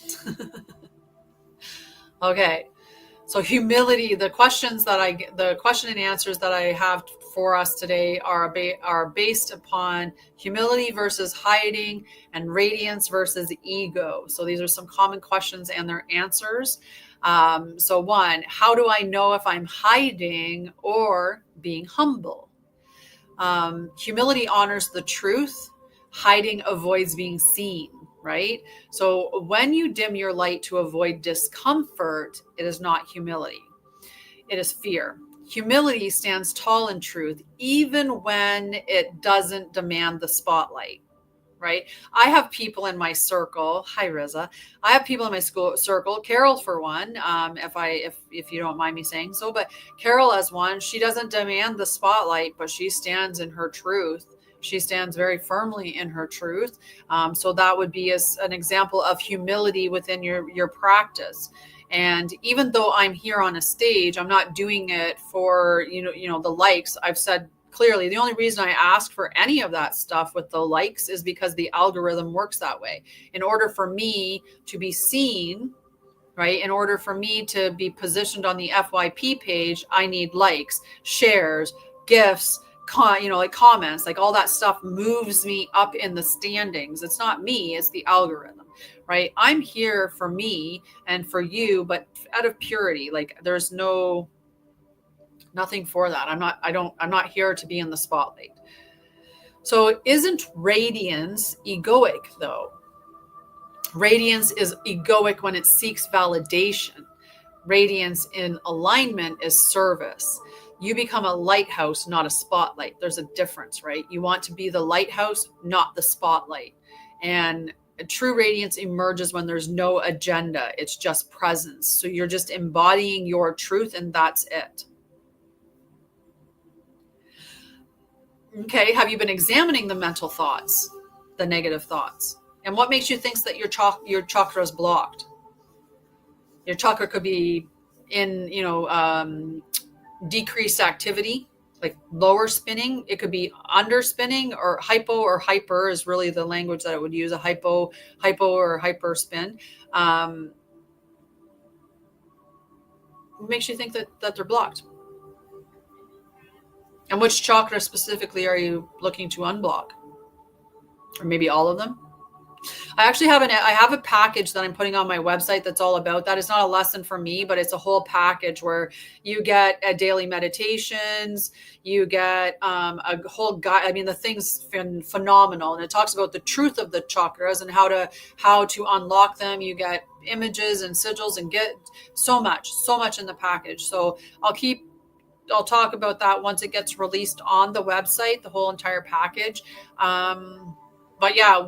[SPEAKER 1] Okay. So humility, the question and answers that I have for us today are based upon humility versus hiding and radiance versus ego. So these are some common questions and their answers. So 1, how do I know if I'm hiding or being humble? Humility honors the truth. Hiding avoids being seen, right? So when you dim your light to avoid discomfort, it is not humility. It is fear. Humility stands tall in truth, even when it doesn't demand the spotlight, right? I have people in my circle. Hi, Riza. I have people in my circle. Carol, for one, if you don't mind me saying so, but Carol as one, she doesn't demand the spotlight, but she stands in her truth. She stands very firmly in her truth. So that would be an example of humility within your practice. And even though I'm here on a stage, I'm not doing it for, the likes. I've said clearly, the only reason I ask for any of that stuff with the likes is because the algorithm works that way. In order for me to be seen, right? In order for me to be positioned on the FYP page, I need likes, shares, gifts, comments, like all that stuff moves me up in the standings. It's not me, it's the algorithm, right? I'm here for me and for you, but out of purity, like there's nothing for that. I'm not here to be in the spotlight. So isn't radiance egoic though? Radiance is egoic when it seeks validation. Radiance in alignment is service. You become a lighthouse, not a spotlight. There's a difference, right? You want to be the lighthouse, not the spotlight. And true radiance emerges when there's no agenda. It's just presence. So you're just embodying your truth and that's it. Okay, have you been examining the mental thoughts, the negative thoughts? And what makes you think that your chakra is blocked? Your chakra could be in, decreased activity, like lower spinning. It could be under spinning, or hyper is really the language that it would use, a hypo or hyper spin. What makes you think that they're blocked? And which chakra specifically are you looking to unblock? Or maybe all of them? I actually have a package that I'm putting on my website that's all about that. It's not a lesson for me, but it's a whole package where you get daily meditations, you get a whole guide. I mean, the thing's phenomenal, and it talks about the truth of the chakras and how to unlock them. You get images and sigils and get so much in the package. So I'll talk about that once it gets released on the website, the whole entire package. But yeah,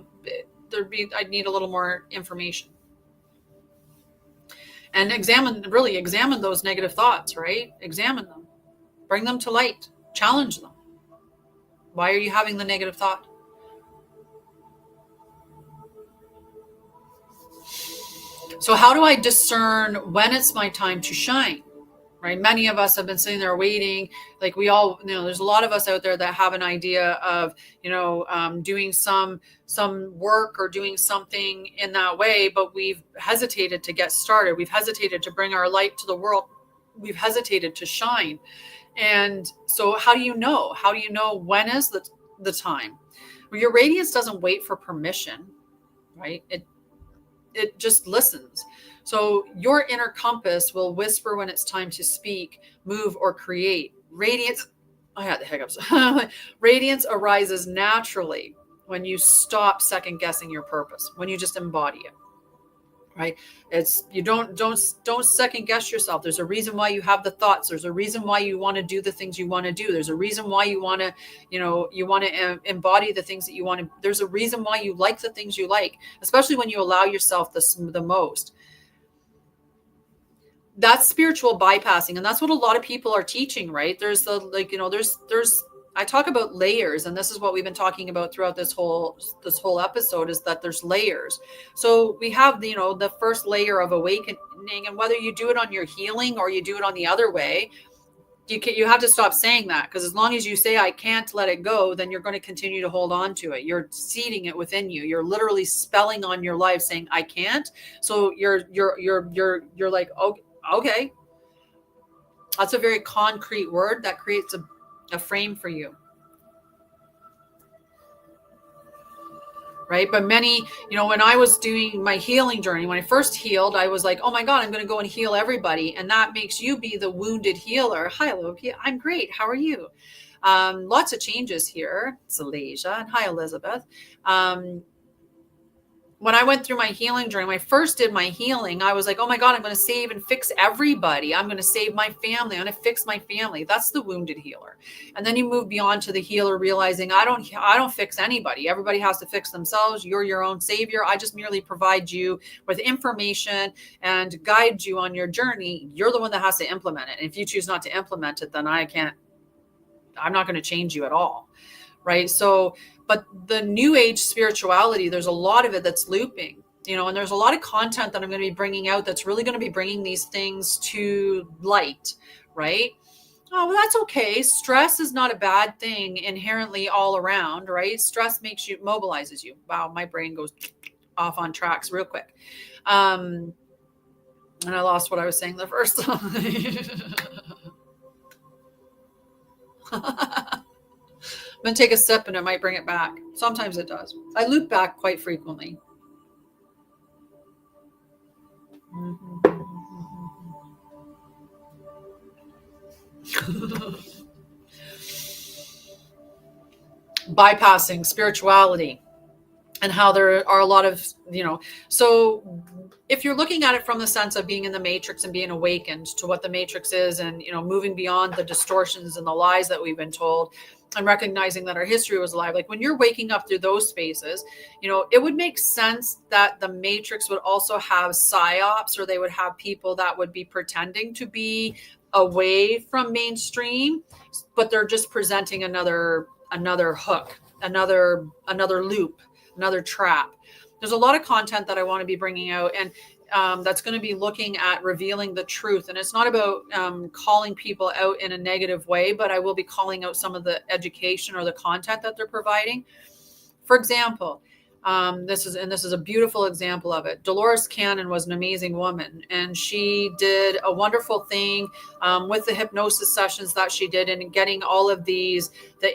[SPEAKER 1] I'd need a little more information. And examine those negative thoughts, right? Examine them. Bring them to light. Challenge them. Why are you having the negative thought? So how do I discern when it's my time to shine? Right? Many of us have been sitting there waiting. Like we all, there's a lot of us out there that have an idea of, doing some work or doing something in that way, but we've hesitated to get started. We've hesitated to bring our light to the world. We've hesitated to shine. And so how do you know? How do you know when is the time? Well, your radiance doesn't wait for permission, right? It just listens. So your inner compass will whisper when it's time to speak, move, or create. Radiance, I had the hiccups. Radiance arises naturally when you stop second guessing your purpose, when you just embody it. Right? You don't second guess yourself. There's a reason why you have the thoughts. There's a reason why you want to do the things you want to do. There's a reason why you want to, embody the things that you want to. There's a reason why you like the things you like, especially when you allow yourself the most. That's spiritual bypassing, and that's what a lot of people are teaching, right? There's I talk about layers, and this is what we've been talking about throughout this whole episode, is that there's layers. So we have the first layer of awakening, and whether you do it on your healing or you do it on the other way, you have to stop saying that, because as long as you say I can't let it go, then you're going to continue to hold on to it. You're seeding it within you. You're literally spelling on your life saying I can't. So you're like, okay. That's a very concrete word that creates a frame for you. Right? But many, when I was doing my healing journey, when I first healed, I was like, oh my God, I'm going to go and heal everybody. And that makes you be the wounded healer. Hi, Loki. I'm great. How are you? Lots of changes here. It's Alasia. And hi, Elizabeth. When I went through my healing journey, when I first did my healing, I was like, oh my God, I'm going to save and fix everybody. I'm going to save my family. I'm going to fix my family. That's the wounded healer. And then you move beyond to the healer, realizing I don't fix anybody. Everybody has to fix themselves. You're your own savior. I just merely provide you with information and guide you on your journey. You're the one that has to implement it. And if you choose not to implement it, then I'm not going to change you at all. Right. So, but the new age spirituality, there's a lot of it that's looping, and there's a lot of content that I'm going to be bringing out that's really going to be bringing these things to light. Right. Oh, well, that's okay. Stress is not a bad thing inherently all around. Right. Stress mobilizes you. Wow. My brain goes off on tracks real quick. And I lost what I was saying the first time. I'm going to take a sip and it might bring it back. Sometimes it does. I loop back quite frequently. Bypassing spirituality, and how there are a lot of, so if you're looking at it from the sense of being in the matrix and being awakened to what the matrix is, and, moving beyond the distortions and the lies that we've been told, and recognizing that our history was alive, like when you're waking up through those spaces, it would make sense that the matrix would also have psyops, or they would have people that would be pretending to be away from mainstream, but they're just presenting another hook, another loop, another trap. There's a lot of content that I want to be bringing out, and that's going to be looking at revealing the truth. And it's not about calling people out in a negative way, but I will be calling out some of the education or the content that they're providing. For example, This is a beautiful example of it. Dolores Cannon was an amazing woman, and she did a wonderful thing with the hypnosis sessions that she did, and getting all of the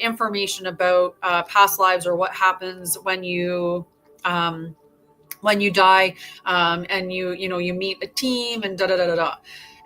[SPEAKER 1] information about past lives, or what happens when you die, and you meet a team, and da da da da da.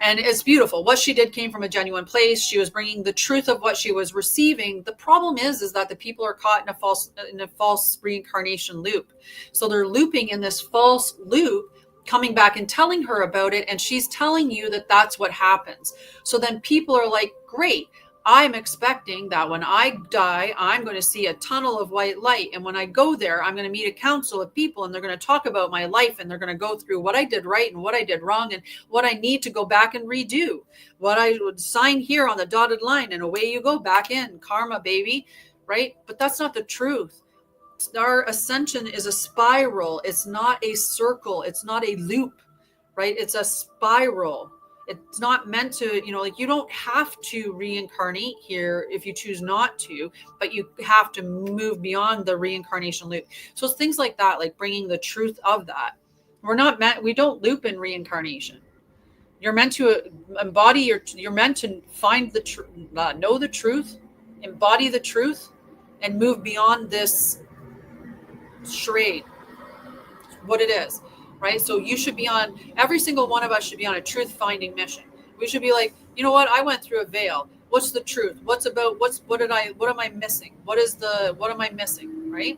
[SPEAKER 1] And it's beautiful. What she did came from a genuine place. She was bringing the truth of what she was receiving. The problem is that the people are caught in a false reincarnation loop. So they're looping in this false loop, coming back and telling her about it. And she's telling you that that's what happens. So then people are like, great. I'm expecting that when I die, I'm going to see a tunnel of white light. And when I go there, I'm going to meet a council of people, and they're going to talk about my life, and they're going to go through what I did right and what I did wrong, and what I need to go back and redo, what I would sign here on the dotted line, and away you go back in karma, baby. Right? But that's not the truth. Our ascension is a spiral. It's not a circle. It's not a loop, right? It's a spiral. It's not meant to, you don't have to reincarnate here if you choose not to, but you have to move beyond the reincarnation loop. So it's things like that, like bringing the truth of that. We don't loop in reincarnation. You're meant to embody you're meant to find the truth, know the truth, embody the truth, and move beyond this charade, what it is. Right? So you should be every single one of us should be on a truth finding mission. We should be like, you know what? I went through a veil. What's the truth? What am I missing? What am I missing? Right?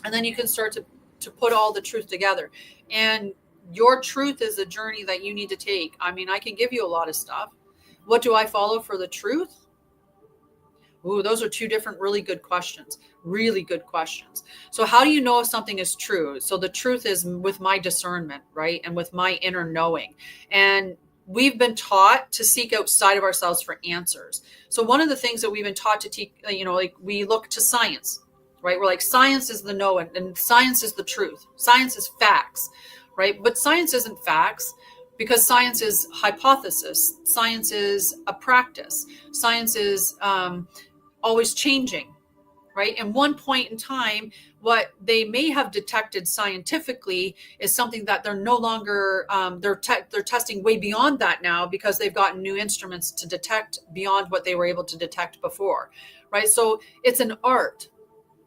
[SPEAKER 1] And then you can start to put all the truth together. And your truth is a journey that you need to take. I mean, I can give you a lot of stuff. What do I follow for the truth? Ooh, those are two different really good questions. Really good questions. So how do you know if something is true? So the truth is with my discernment, right? And with my inner knowing. And we've been taught to seek outside of ourselves for answers. So one of the things that we've been taught to teach, like we look to science, right? We're like, science is the know, and science is the truth. Science is facts, right? But science isn't facts. Because science is hypothesis. Science is a practice. Science is always changing, right? And one point in time, what they may have detected scientifically is something that they're no longer, they're testing way beyond that now, because they've gotten new instruments to detect beyond what they were able to detect before, right? So it's an art.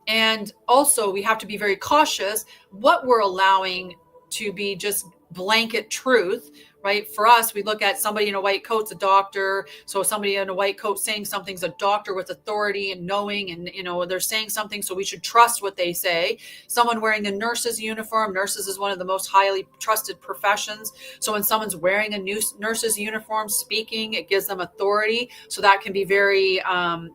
[SPEAKER 1] And also we have to be very cautious what we're allowing to be just blanket truth, right? For us, we look at somebody in a white coat's a doctor. So somebody in a white coat saying something's a doctor with authority and knowing, and they're saying something, so we should trust what they say. Someone wearing a nurse's uniform, nurses is one of the most highly trusted professions. So when someone's wearing a nurse's uniform speaking, it gives them authority. So that can be very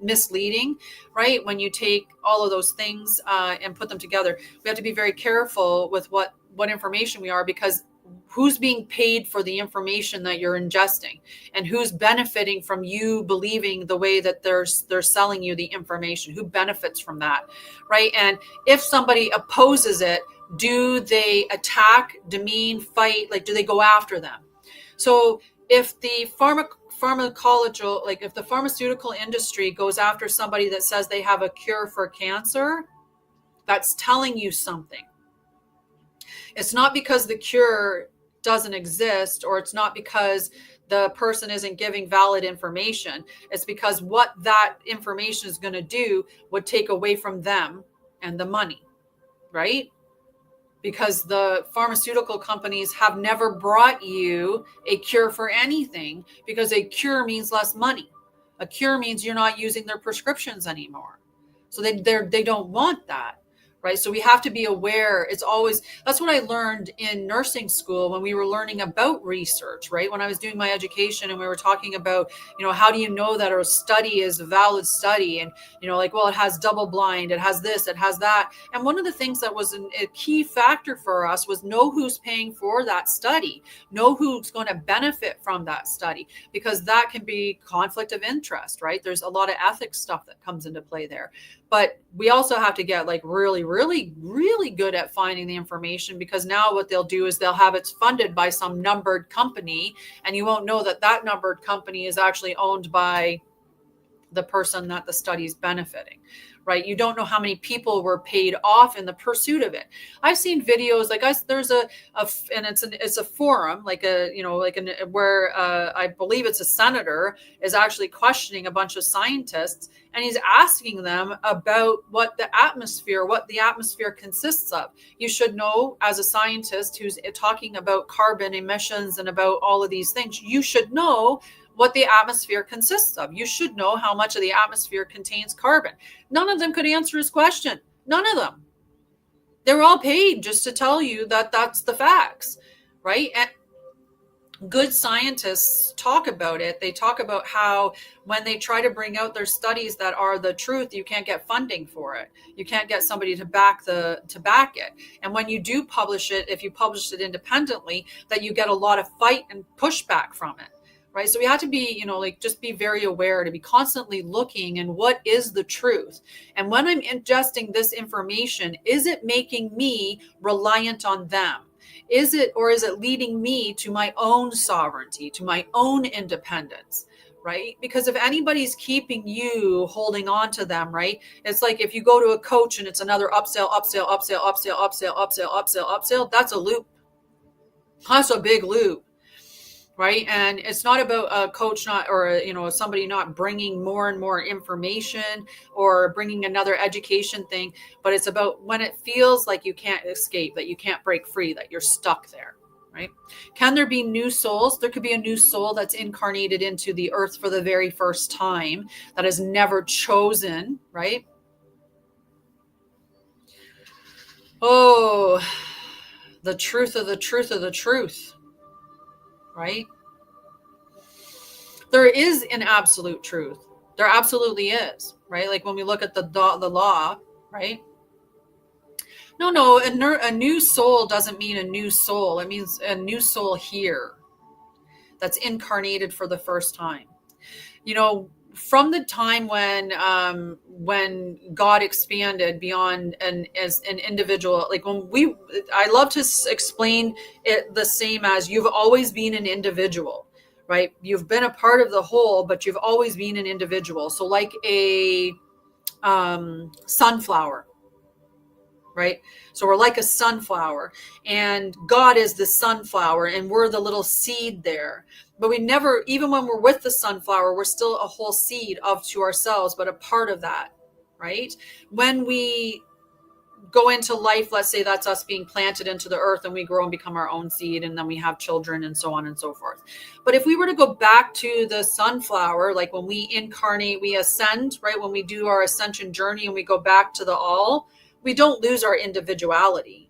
[SPEAKER 1] misleading, right? When you take all of those things and put them together, we have to be very careful with what information we are, because who's being paid for the information that you're ingesting, and who's benefiting from you believing the way that they're selling you the information? Who benefits from that, right? And if somebody opposes it, do they attack, demean, fight? Like, do they go after them? So if the pharmacological, like if the pharmaceutical industry goes after somebody that says they have a cure for cancer, that's telling you something. It's not because the cure doesn't exist, or it's not because the person isn't giving valid information. It's because what that information is going to do would take away from them and the money, right? Because the pharmaceutical companies have never brought you a cure for anything, because a cure means less money. A cure means you're not using their prescriptions anymore. So they don't want that. Right. So we have to be aware. That's what I learned in nursing school when we were learning about research, right? When I was doing my education and we were talking about, how do you know that a study is a valid study? And, it has double blind, it has this, it has that. And one of the things that was a key factor for us was know who's paying for that study, know who's going to benefit from that study, because that can be conflict of interest, right? There's a lot of ethics stuff that comes into play there. But we also have to get really, really, really good at finding the information, because now what they'll do is they'll have it funded by some numbered company, and you won't know that numbered company is actually owned by the person that the study is benefiting, right? You don't know how many people were paid off in the pursuit of it. I've seen videos like there's and it's a forum, like where I believe it's a senator is actually questioning a bunch of scientists, and he's asking them about what the atmosphere consists of. You should know, as a scientist who's talking about carbon emissions and about all of these things, you should know what the atmosphere consists of. You should know how much of the atmosphere contains carbon. None of them could answer his question. None of them. They were all paid just to tell you that that's the facts, right? And good scientists talk about it. They talk about how when they try to bring out their studies that are the truth, you can't get funding for it. You can't get somebody to back it. And when you do publish it, if you publish it independently, that you get a lot of fight and pushback from it. Right. So we have to be, just be very aware, to be constantly looking and what is the truth. And when I'm ingesting this information, is it making me reliant on them? Is it leading me to my own sovereignty, to my own independence? Right? Because if anybody's keeping you holding on to them, right? It's like if you go to a coach and it's another upsell, that's a loop. That's a big loop. Right. And it's not about a coach somebody not bringing more and more information or bringing another education thing, but it's about when it feels like you can't escape, that you can't break free, that you're stuck there. Right. Can there be new souls? There could be a new soul that's incarnated into the earth for the very first time, that has never chosen. Right. Oh, the truth of the truth of the truth. Right? There is an absolute truth. There absolutely is, right? Like when we look at the law, right? No, a new soul doesn't mean a new soul. It means a new soul here that's incarnated for the first time. From the time when God expanded beyond as an individual, like I love to explain it the same as you've always been an individual, right? You've been a part of the whole, but you've always been an individual. So like a sunflower, right? So we're like a sunflower, and God is the sunflower, and we're the little seed there. But we never, even when we're with the sunflower, we're still a whole seed to ourselves, but a part of that, right? When we go into life, let's say that's us being planted into the earth, and we grow and become our own seed, and then we have children and so on and so forth. But if we were to go back to the sunflower, like when we incarnate, we ascend, right? When we do our ascension journey and we go back to the all, we don't lose our individuality.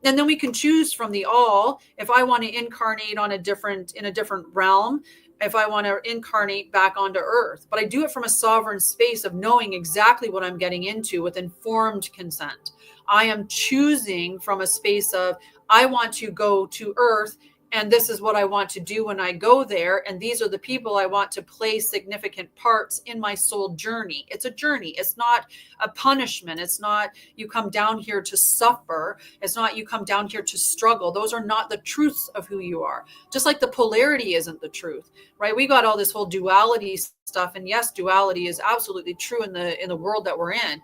[SPEAKER 1] And then we can choose from the all. If I want to incarnate in a different realm, if I want to incarnate back onto earth, but I do it from a sovereign space of knowing exactly what I'm getting into with informed consent. I am choosing from a space of, I want to go to earth, and this is what I want to do when I go there. And these are the people I want to play significant parts in my soul journey. It's a journey. It's not a punishment. It's not you come down here to suffer. It's not you come down here to struggle. Those are not the truths of who you are. Just like the polarity isn't the truth, right? We got all this whole duality stuff. And yes, duality is absolutely true in the world that we're in.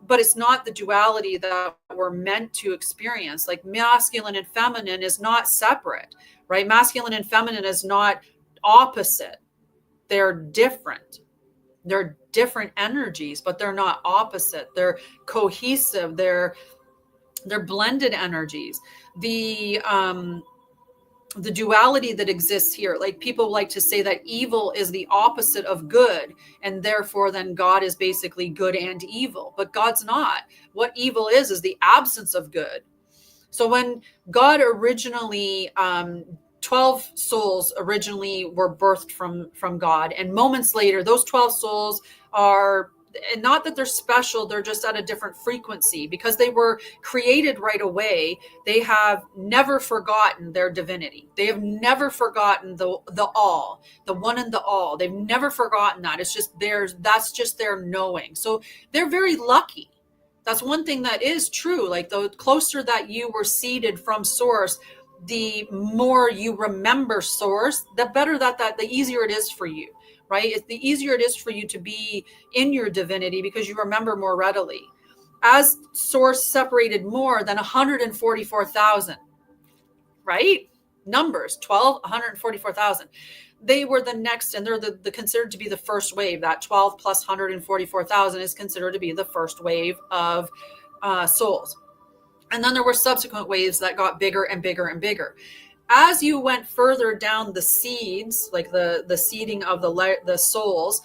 [SPEAKER 1] But it's not the duality that we're meant to experience. Like masculine and feminine is not separate, right? Masculine and feminine is not opposite. They're different. They're different energies, but they're not opposite. They're cohesive. They're blended energies. The duality that exists here, like people like to say that evil is the opposite of good, and therefore then God is basically good and evil, but God's not. What evil is the absence of good. So when God originally 12 souls originally were birthed from God, and moments later those 12 souls are, and not that they're special, they're just at a different frequency because they were created right away. They have never forgotten their divinity. They have never forgotten the all, the one and the all. They've never forgotten that. It's just theirs. That's just their knowing. So they're very lucky. That's one thing that is true. Like the closer that you were seeded from source, the more you remember source, the better the easier it is for you. right? The easier it is for you to be in your divinity because you remember more readily. As source separated more than 144,000, right? Numbers, 12, 144,000. They were the next, and they're the considered to be the first wave. That 12 plus 144,000 is considered to be the first wave of souls. And then there were subsequent waves that got bigger and bigger and bigger. As you went further down the seeds, like the seeding of the souls,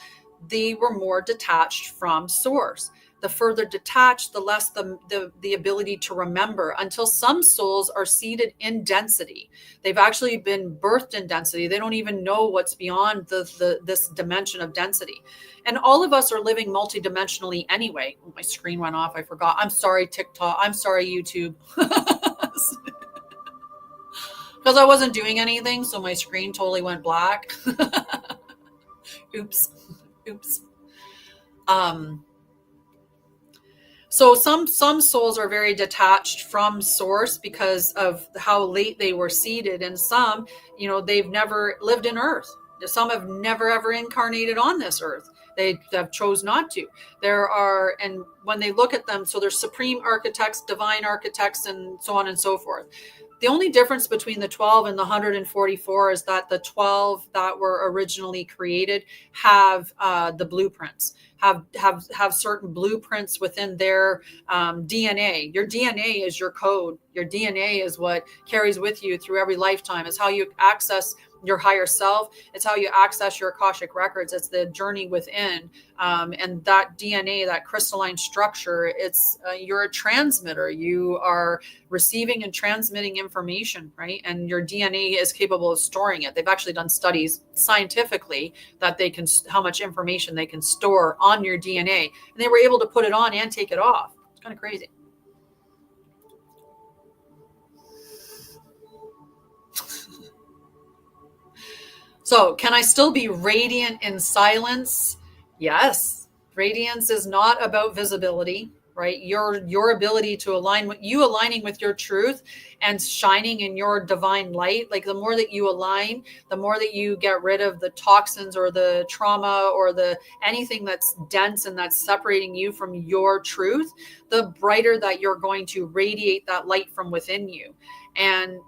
[SPEAKER 1] they were more detached from source. The further detached, the less the ability to remember, until some souls are seated in density. They've actually been birthed in density. They don't even know what's beyond this dimension of density. And all of us are living multidimensionally anyway. Oh, my screen went off. I forgot. I'm sorry, TikTok. I'm sorry, YouTube. Because I wasn't doing anything, so my screen totally went black. Oops. So some souls are very detached from source because of how late they were seeded, and some, they've never lived in earth. Some have never ever incarnated on this earth. They have chose not to. There are, and when they look at them, so there's supreme architects, divine architects, and so on and so forth. The only difference between the 12 and the 144 is that the 12 that were originally created have the blueprints, have certain blueprints within their DNA. Your DNA is your code. Your DNA is what carries with you through every lifetime. It's how you access your higher self. It's how you access your Akashic records. It's the journey within. And that DNA, that crystalline structure, you're a transmitter. You are receiving and transmitting information, right? And your DNA is capable of storing it. They've actually done studies scientifically that how much information they can store on your DNA. And they were able to put it on and take it off. It's kind of crazy. So can I still be radiant in silence? Yes. Radiance is not about visibility, right? Your ability to aligning with your truth and shining in your divine light. Like the more that you align, the more that you get rid of the toxins or the trauma or anything that's dense and that's separating you from your truth, the brighter that you're going to radiate that light from within you. And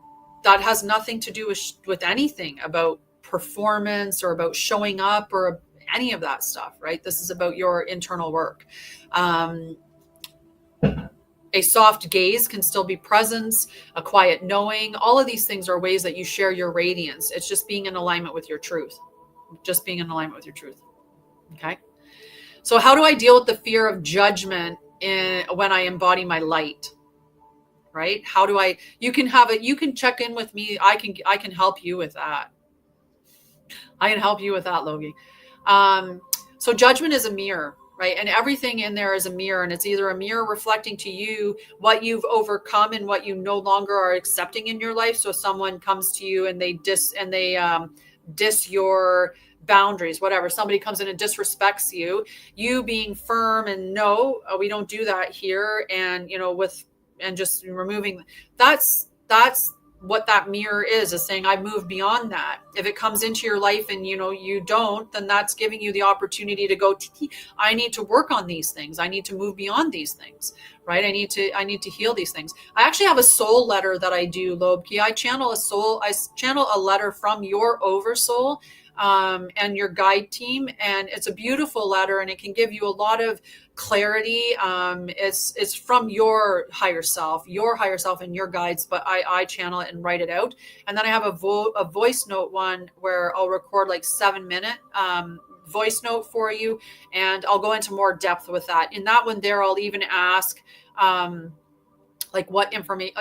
[SPEAKER 1] that has nothing to do with anything about performance or about showing up or any of that stuff, right? This is about your internal work. A soft gaze can still be presence, a quiet knowing. All of these things are ways that you share your radiance. It's just being in alignment with your truth. Okay. So how do I deal with the fear of judgment when I embody my light? Right? How do you can check in with me. I can help you with that. Logie. So judgment is a mirror, right? And everything in there is a mirror, and it's either a mirror reflecting to you what you've overcome and what you no longer are accepting in your life. So someone comes to you and they diss your boundaries, whatever. Somebody comes in and disrespects you being firm and no, we don't do that here. And, and just removing that's what that mirror is saying, I move beyond that. If it comes into your life and you don't, then that's giving you the opportunity to go, I need to work on these things. I need to move beyond these things, right? I need to heal these things. I actually have a soul letter that I do, Lobki. I channel a letter from your Oversoul and your guide team. And it's a beautiful letter and it can give you a lot of clarity. It's from your higher self and your guides, but I channel it and write it out. And then I have a voice note one where I'll record like 7-minute voice note for you. And I'll go into more depth with that. In that one there, I'll even ask, like what information,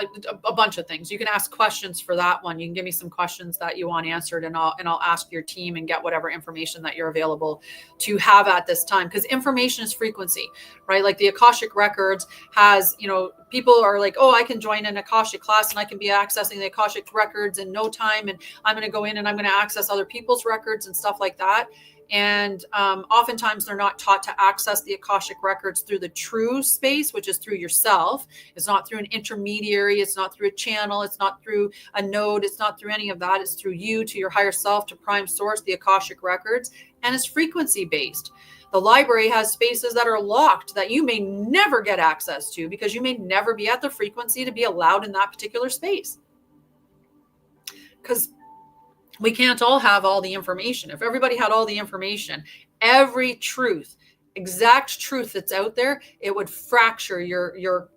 [SPEAKER 1] a bunch of things. You can ask questions for that one. You can give me some questions that you want answered and I'll ask your team and get whatever information that you're available to have at this time. Because information is frequency, right? Like the Akashic Records has, people are like, oh, I can join an Akashic class and I can be accessing the Akashic records in no time. And I'm going to go in and I'm going to access other people's records and stuff like that. And oftentimes they're not taught to access the Akashic records through the true space, which is through yourself. It's not through an intermediary. It's not through a channel. It's not through a node. It's not through any of that. It's through you, to your higher self, to prime source, the Akashic records. And it's frequency based. The library has spaces that are locked that you may never get access to because you may never be at the frequency to be allowed in that particular space. Because we can't all have all the information. If everybody had all the information, every truth, exact truth that's out there, it would fracture your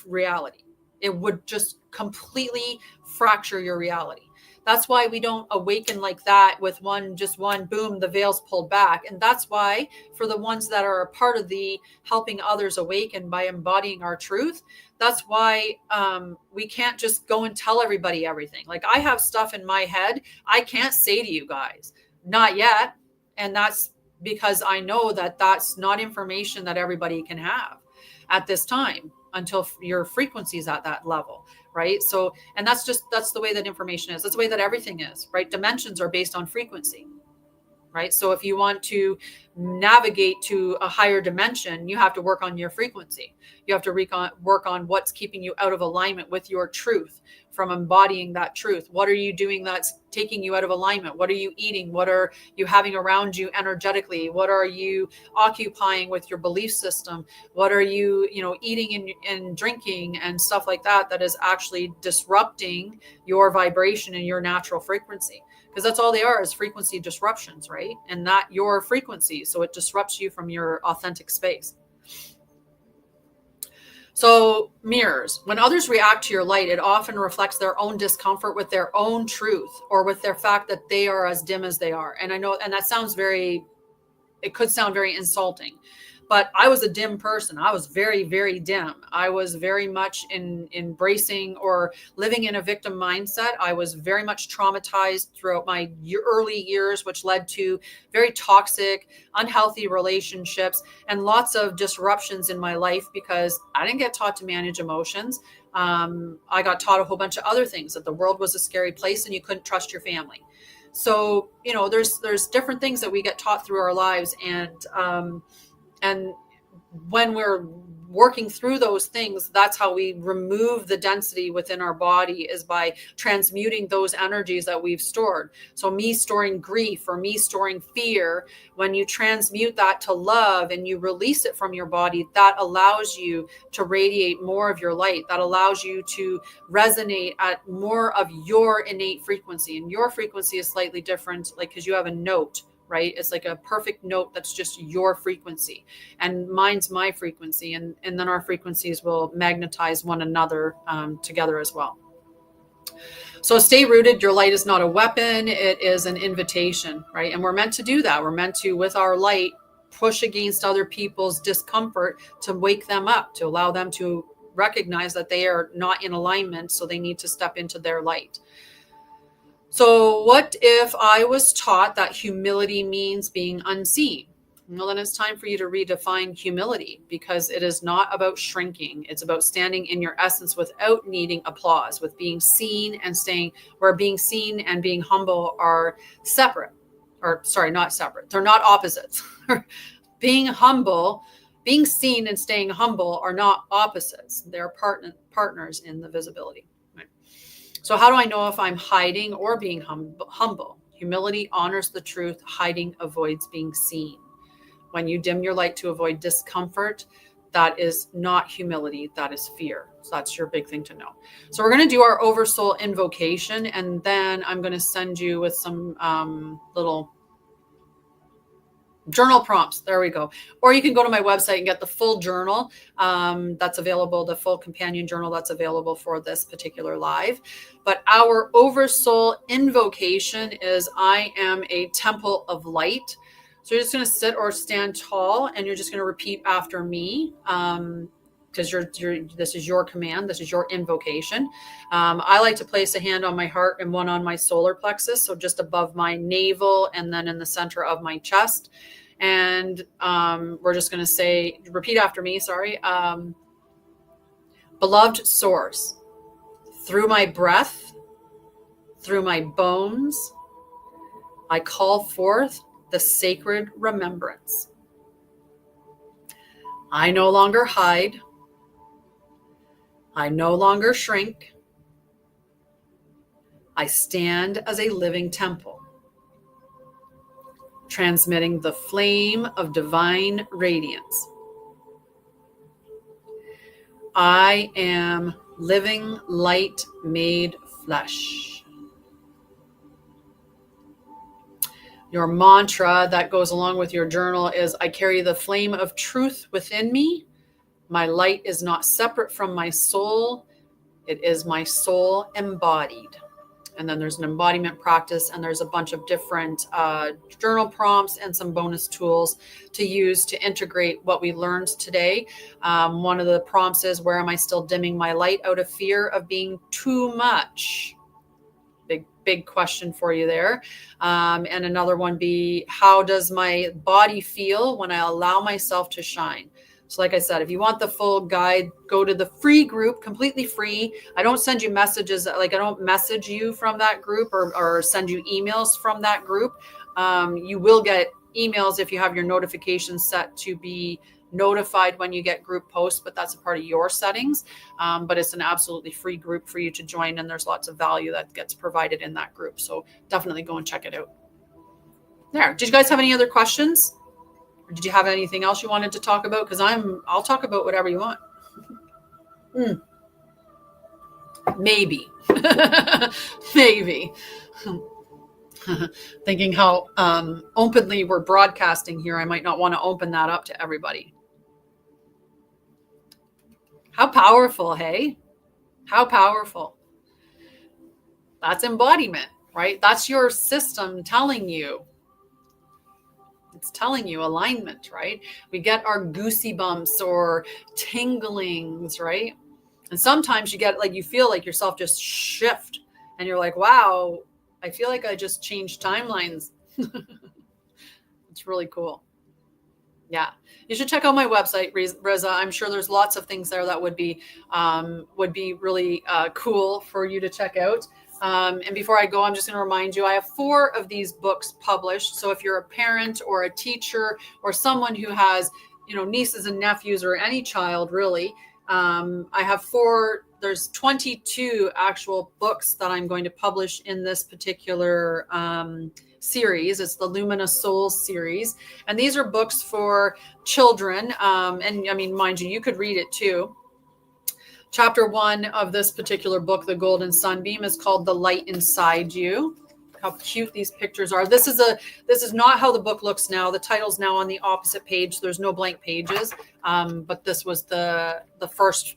[SPEAKER 1] reality. It would just completely fracture your reality. That's why we don't awaken like that with just one boom, the veil's pulled back. And that's why for the ones that are a part of the helping others awaken by embodying our truth, that's why we can't just go and tell everybody everything. Like I have stuff in my head I can't say to you guys, not yet. And that's because I know that that's not information that everybody can have at this time until your frequency is at that level. Right. So, and that's the way that information is. That's the way that everything is, right? Dimensions are based on frequency, right? So if you want to navigate to a higher dimension, you have to work on your frequency. You have to work on what's keeping you out of alignment with your truth, from embodying that truth. What are you doing that's taking you out of alignment? What are you eating? What are you having around you energetically? What are you occupying with your belief system? What are you, eating and drinking and stuff like that, that is actually disrupting your vibration and your natural frequency? Because that's all they are, is frequency disruptions, right? And not your frequency. So it disrupts you from your authentic space. So mirrors, when others react to your light, it often reflects their own discomfort with their own truth, or with their fact that they are as dim as they are. And I know, and that sounds it could sound very insulting, but I was a dim person. I was very, very dim. I was very much embracing or living in a victim mindset. I was very much traumatized throughout my early years, which led to very toxic, unhealthy relationships and lots of disruptions in my life because I didn't get taught to manage emotions. I got taught a whole bunch of other things, that the world was a scary place and you couldn't trust your family. So, there's different things that we get taught through our lives. And when we're working through those things, that's how we remove the density within our body, is by transmuting those energies that we've stored. So me storing grief or me storing fear, when you transmute that to love and you release it from your body, that allows you to radiate more of your light. That allows you to resonate at more of your innate frequency. And your frequency is slightly different, like, because you have a note, right? It's like a perfect note that's just your frequency, and mine's my frequency. And then our frequencies will magnetize one another together as well. So stay rooted. Your light is not a weapon. It is an invitation, right? And we're meant to do that. We're meant to, with our light, push against other people's discomfort to wake them up, to allow them to recognize that they are not in alignment. So they need to step into their light. So what if I was taught that humility means being unseen? Well, then it's time for you to redefine humility, because it is not about shrinking. It's about standing in your essence without needing applause, with being seen and staying, where being seen and being humble are separate. Or sorry, not separate. They're not opposites. Being humble, being seen and staying humble are not opposites. They're partners in the visibility. So how do I know if I'm hiding or being humble? Humility honors the truth. Hiding avoids being seen. When you dim your light to avoid discomfort, that is not humility, that is fear. So that's your big thing to know. So we're going to do our Oversoul invocation, and then I'm going to send you with some little journal prompts. There we go. Or you can go to my website and get the full journal that's available, the full companion journal that's available for this particular live. But our Oversoul invocation is, I am a temple of light. So you're just going to sit or stand tall, and you're just going to repeat after me, because this is your command. This is your invocation. I like to place a hand on my heart and one on my solar plexus, so just above my navel and then in the center of my chest. And we're just going to say, repeat after me, sorry. Beloved source, through my breath, through my bones, I call forth the sacred remembrance. I no longer hide. I no longer shrink. I stand as a living temple, transmitting the flame of divine radiance. I am living light made flesh. Your mantra that goes along with your journal is, I carry the flame of truth within me. My light is not separate from my soul. It is my soul embodied. And then there's an embodiment practice, and there's a bunch of different journal prompts and some bonus tools to use to integrate what we learned today. One of the prompts is, where am I still dimming my light out of fear of being too much? Big question for you there. And another one be, how does my body feel when I allow myself to shine? So like I said, if you want the full guide, go to the free group, completely free. I don't send you messages, like I don't message you from that group or send you emails from that group. You will get emails if you have your notifications set to be notified when you get group posts, but that's a part of your settings. But it's an absolutely free group for you to join, and there's lots of value that gets provided in that group. So definitely go and check it out. There. Did you guys have any other questions? Or did you have anything else you wanted to talk about? Because I'll talk about whatever you want. Maybe. Maybe. Thinking how openly we're broadcasting here, I might not want to open that up to everybody. How powerful, hey? How powerful. That's embodiment, right? That's your system telling you. It's telling you alignment, right? We get our goosey bumps or tinglings, right? And sometimes you get like, you feel like yourself just shift and you're like, wow, I feel like I just changed timelines. It's really cool. Yeah. You should check out my website, Reza. I'm sure there's lots of things there that would be really cool for you to check out. And before I go, I'm just going to remind you, I have 4 of these books published. So if you're a parent or a teacher or someone who has, nieces and nephews or any child really, I have 4, there's 22 actual books that I'm going to publish in this particular series. It's the Lumina Souls series. And these are books for children. And I mean, mind you, you could read it too. Chapter 1 of this particular book, The Golden Sunbeam, is called The Light Inside You. How cute these pictures are. This is not how the book looks now. The title's now on the opposite page. There's no blank pages. But this was the first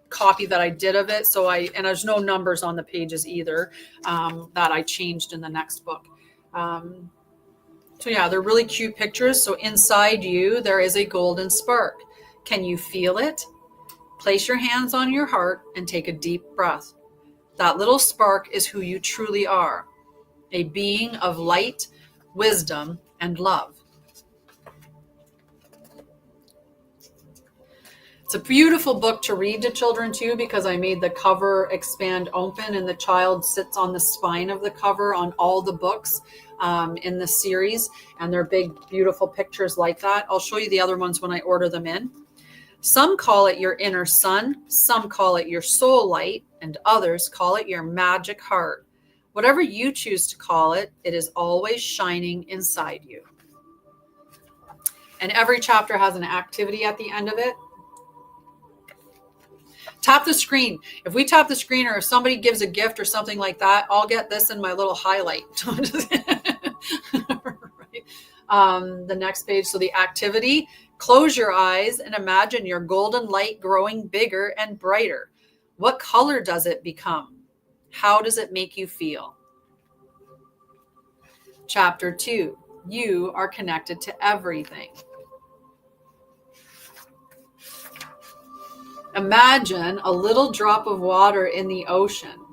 [SPEAKER 1] copy that I did of it. And there's no numbers on the pages either, that I changed in the next book. So yeah, they're really cute pictures. So inside you, there is a golden spark. Can you feel it? Place your hands on your heart and take a deep breath. That little spark is who you truly are, a being of light, wisdom, and love. It's a beautiful book to read to children too, because I made the cover expand open and the child sits on the spine of the cover on all the books in the series. And they're big, beautiful pictures like that. I'll show you the other ones when I order them in. Some call it your inner sun, some call it your soul light, and others call it your magic heart. Whatever you choose to call it, it is always shining inside you. And every chapter has an activity at the end of it. Tap the screen. If we tap the screen, or if somebody gives a gift or something like that, I'll get this in my little highlight. The next page. So the activity, close your eyes and imagine your golden light growing bigger and brighter. What color does it become? How does it make you feel? Chapter 2, you are connected to everything. Imagine a little drop of water in the ocean.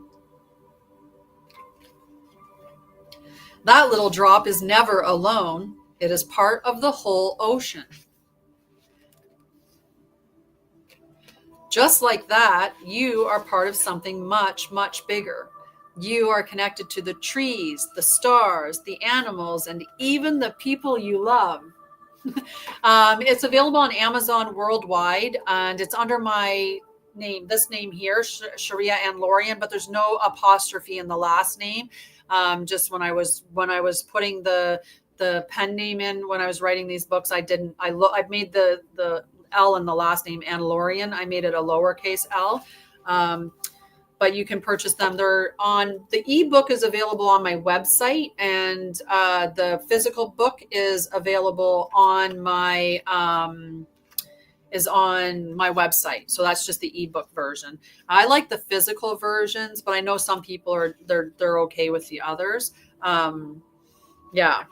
[SPEAKER 1] That little drop is never alone. It is part of the whole ocean. Just like that, you are part of something much, much bigger. You are connected to the trees, the stars, the animals, and even the people you love. It's available on Amazon worldwide, and it's under my name, this name here, Sharia and Lorian, but there's no apostrophe in the last name. Just when I was putting the pen name in, when I was writing these books, I made the L in the last name, and Lorian, I made it a lowercase L. But you can purchase them. They're on, the ebook is available on my website, and the physical book is available on my website. So that's just the ebook version. I like the physical versions, but I know some people are they're okay with the others. Yeah.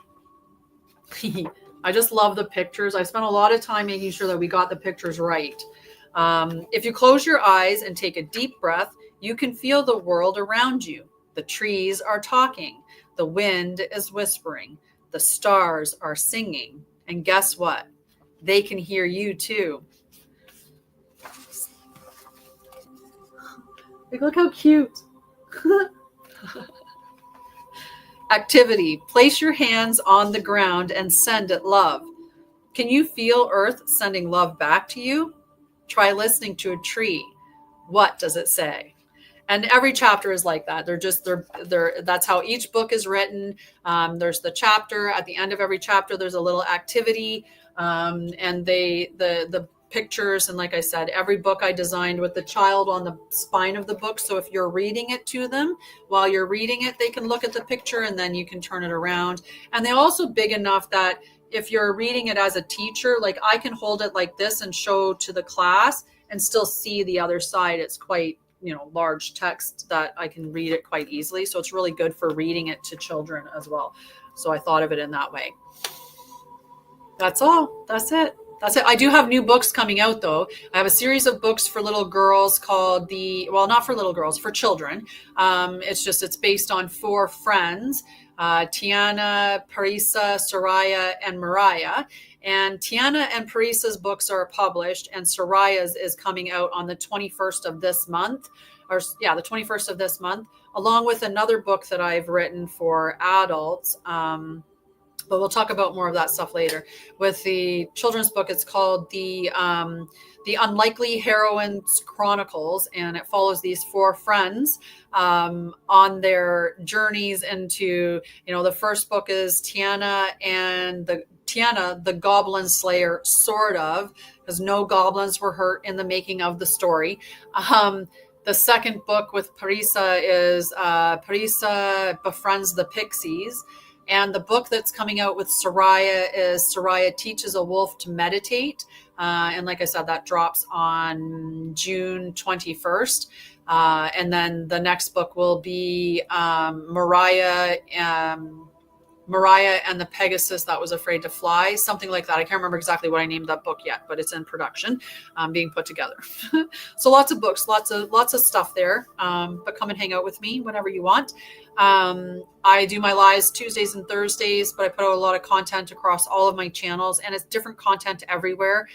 [SPEAKER 1] I just love the pictures. I spent a lot of time making sure that we got the pictures right. If you close your eyes and take a deep breath, you can feel the world around you. The trees are talking. The wind is whispering. The stars are singing. And guess what? They can hear you too. Like, look how cute. Activity. Place your hands on the ground and send it love. Can you feel Earth sending love back to you? Try listening to a tree. What does it say? And every chapter is like that. That's how each book is written. There's the chapter at the end of every chapter. There's a little activity, and the pictures. And like I said, every book I designed with the child on the spine of the book. So if you're reading it to them, while you're reading it, they can look at the picture and then you can turn it around. And they're also big enough that if you're reading it as a teacher, like I can hold it like this and show to the class and still see the other side. It's quite, large text that I can read it quite easily. So it's really good for reading it to children as well. So I thought of it in that way. That's all. That's it. I do have new books coming out though. I have a series of books for little girls called not for little girls, for children. It's based on 4 friends, Tiana, Parisa, Soraya, and Mariah. And Tiana and Parisa's books are published, and Soraya's is coming out on the 21st of this month, the 21st of this month, along with another book that I've written for adults. But we'll talk about more of that stuff later. With the children's book, it's called the Unlikely Heroines Chronicles, and it follows these 4 friends on their journeys into, the first book is Tiana, the Goblin Slayer, sort of, because no goblins were hurt in the making of the story. The second book with Parisa is Parisa Befriends the Pixies. And the book that's coming out with Soraya is Soraya Teaches a Wolf to Meditate. And like I said, that drops on June 21st. And then the next book will be Mariah and the Pegasus That Was Afraid to Fly, something like that. I can't remember exactly what I named that book yet, but it's in production, being put together. So lots of books, lots of stuff there. But come and hang out with me whenever you want. I do my lives Tuesdays and Thursdays, but I put out a lot of content across all of my channels, and it's different content everywhere.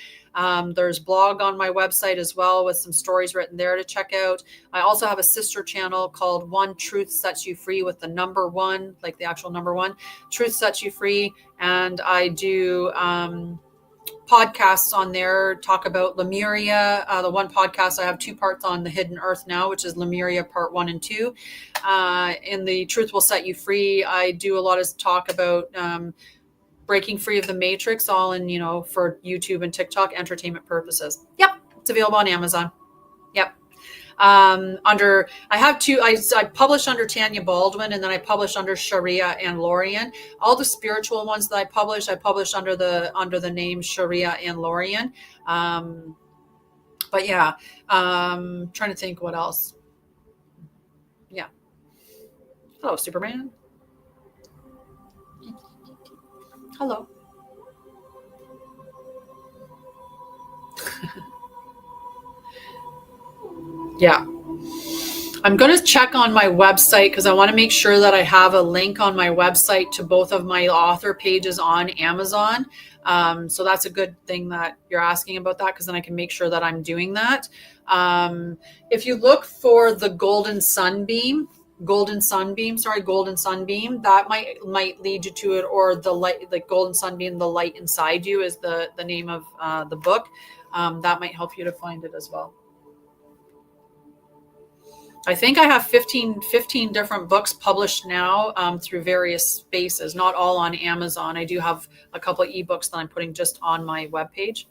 [SPEAKER 1] There's blog on my website as well with some stories written there to check out. I also have a sister channel called One Truth Sets You Free, with the number 1, like the actual number 1. Truth Sets You Free. And I do podcasts on there, talk about Lemuria. The one podcast, I have 2 parts on the Hidden Earth now, which is Lemuria part 1 and 2. In the Truth Will Set You Free, I do a lot of talk about breaking free of the matrix, all in, for YouTube and TikTok entertainment purposes. Yep. It's available on Amazon. Yep. I have 2, I publish under Tanya Baldwin, and then I publish under Sharia and Lorian. All the spiritual ones that I publish under the name Sharia and Lorian. But yeah, trying to think what else. Yeah. Hello, Superman. Hello. Yeah. I'm going to check on my website because I want to make sure that I have a link on my website to both of my author pages on Amazon. So that's a good thing that you're asking about that, because then I can make sure that I'm doing that. If you look for the golden sunbeam, that might lead you to it, or the light, like golden sunbeam, the light inside you is the name of the book. That might help you to find it as well. I think I have 15 different books published now through various spaces, not all on Amazon. I do have a couple of ebooks that I'm putting just on my webpage.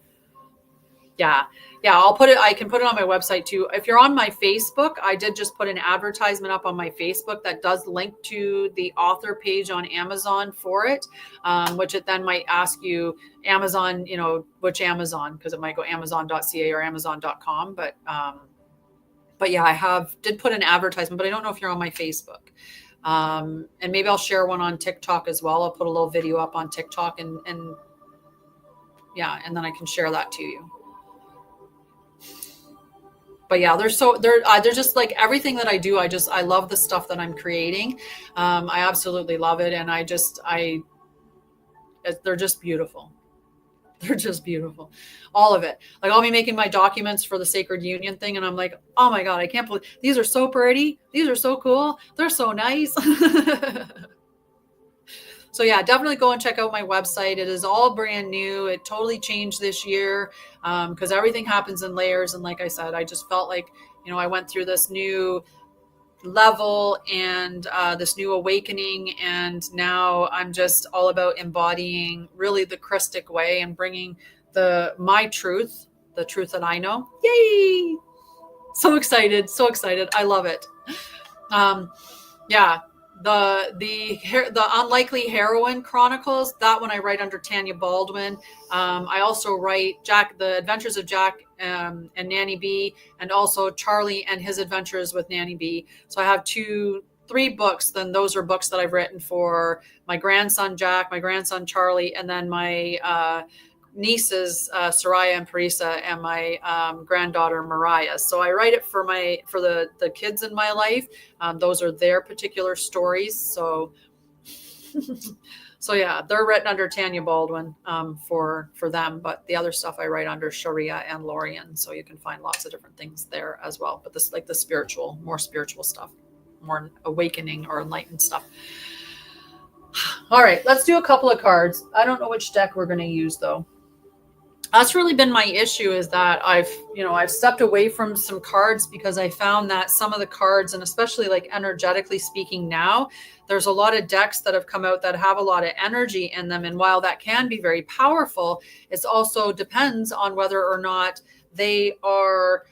[SPEAKER 1] Yeah, I'll put it. I can put it on my website too. If you're on my Facebook, I did just put an advertisement up on my Facebook that does link to the author page on Amazon for it, which it then might ask you Amazon, which Amazon, because it might go amazon.ca or amazon.com. But yeah, I did put an advertisement, but I don't know if you're on my Facebook. And maybe I'll share one on TikTok as well. I'll put a little video up on TikTok and then I can share that to you. But yeah, they're just like everything that I do. I love the stuff that I'm creating. I absolutely love it. And they're just beautiful. They're just beautiful. All of it. Like I'll be making my documents for the Sacred Union thing. And I'm like, oh my God, I can't believe these are so pretty. These are so cool. They're so nice. So yeah, definitely go and check out my website. It is all brand new. It totally changed this year because everything happens in layers. And like I said, I just felt like, I went through this new level and this new awakening, and now I'm just all about embodying really the Christic way and bringing my truth, the truth that I know. Yay! So excited. I love it. The Unlikely Heroine Chronicles, that one I write under Tanya Baldwin. I also write The Adventures of Jack and Nanny B, and also Charlie and His Adventures with Nanny B. So I have 3 books. Then those are books that I've written for my grandson Jack, my grandson Charlie, and then my nieces Soraya and Parisa, and my granddaughter Mariah. So I write it for the kids in my life. Those are their particular stories. So yeah, they're written under Tanya Baldwin for them, but the other stuff I write under Sharia and Lorian. So you can find lots of different things there as well. But this, like the more spiritual stuff, more awakening or enlightened stuff. All right, let's do a couple of cards. I don't know which deck we're going to use though. That's really been my issue, is that I've stepped away from some cards because I found that some of the cards, and especially like energetically speaking now, there's a lot of decks that have come out that have a lot of energy in them. And while that can be very powerful, it also depends on whether or not they are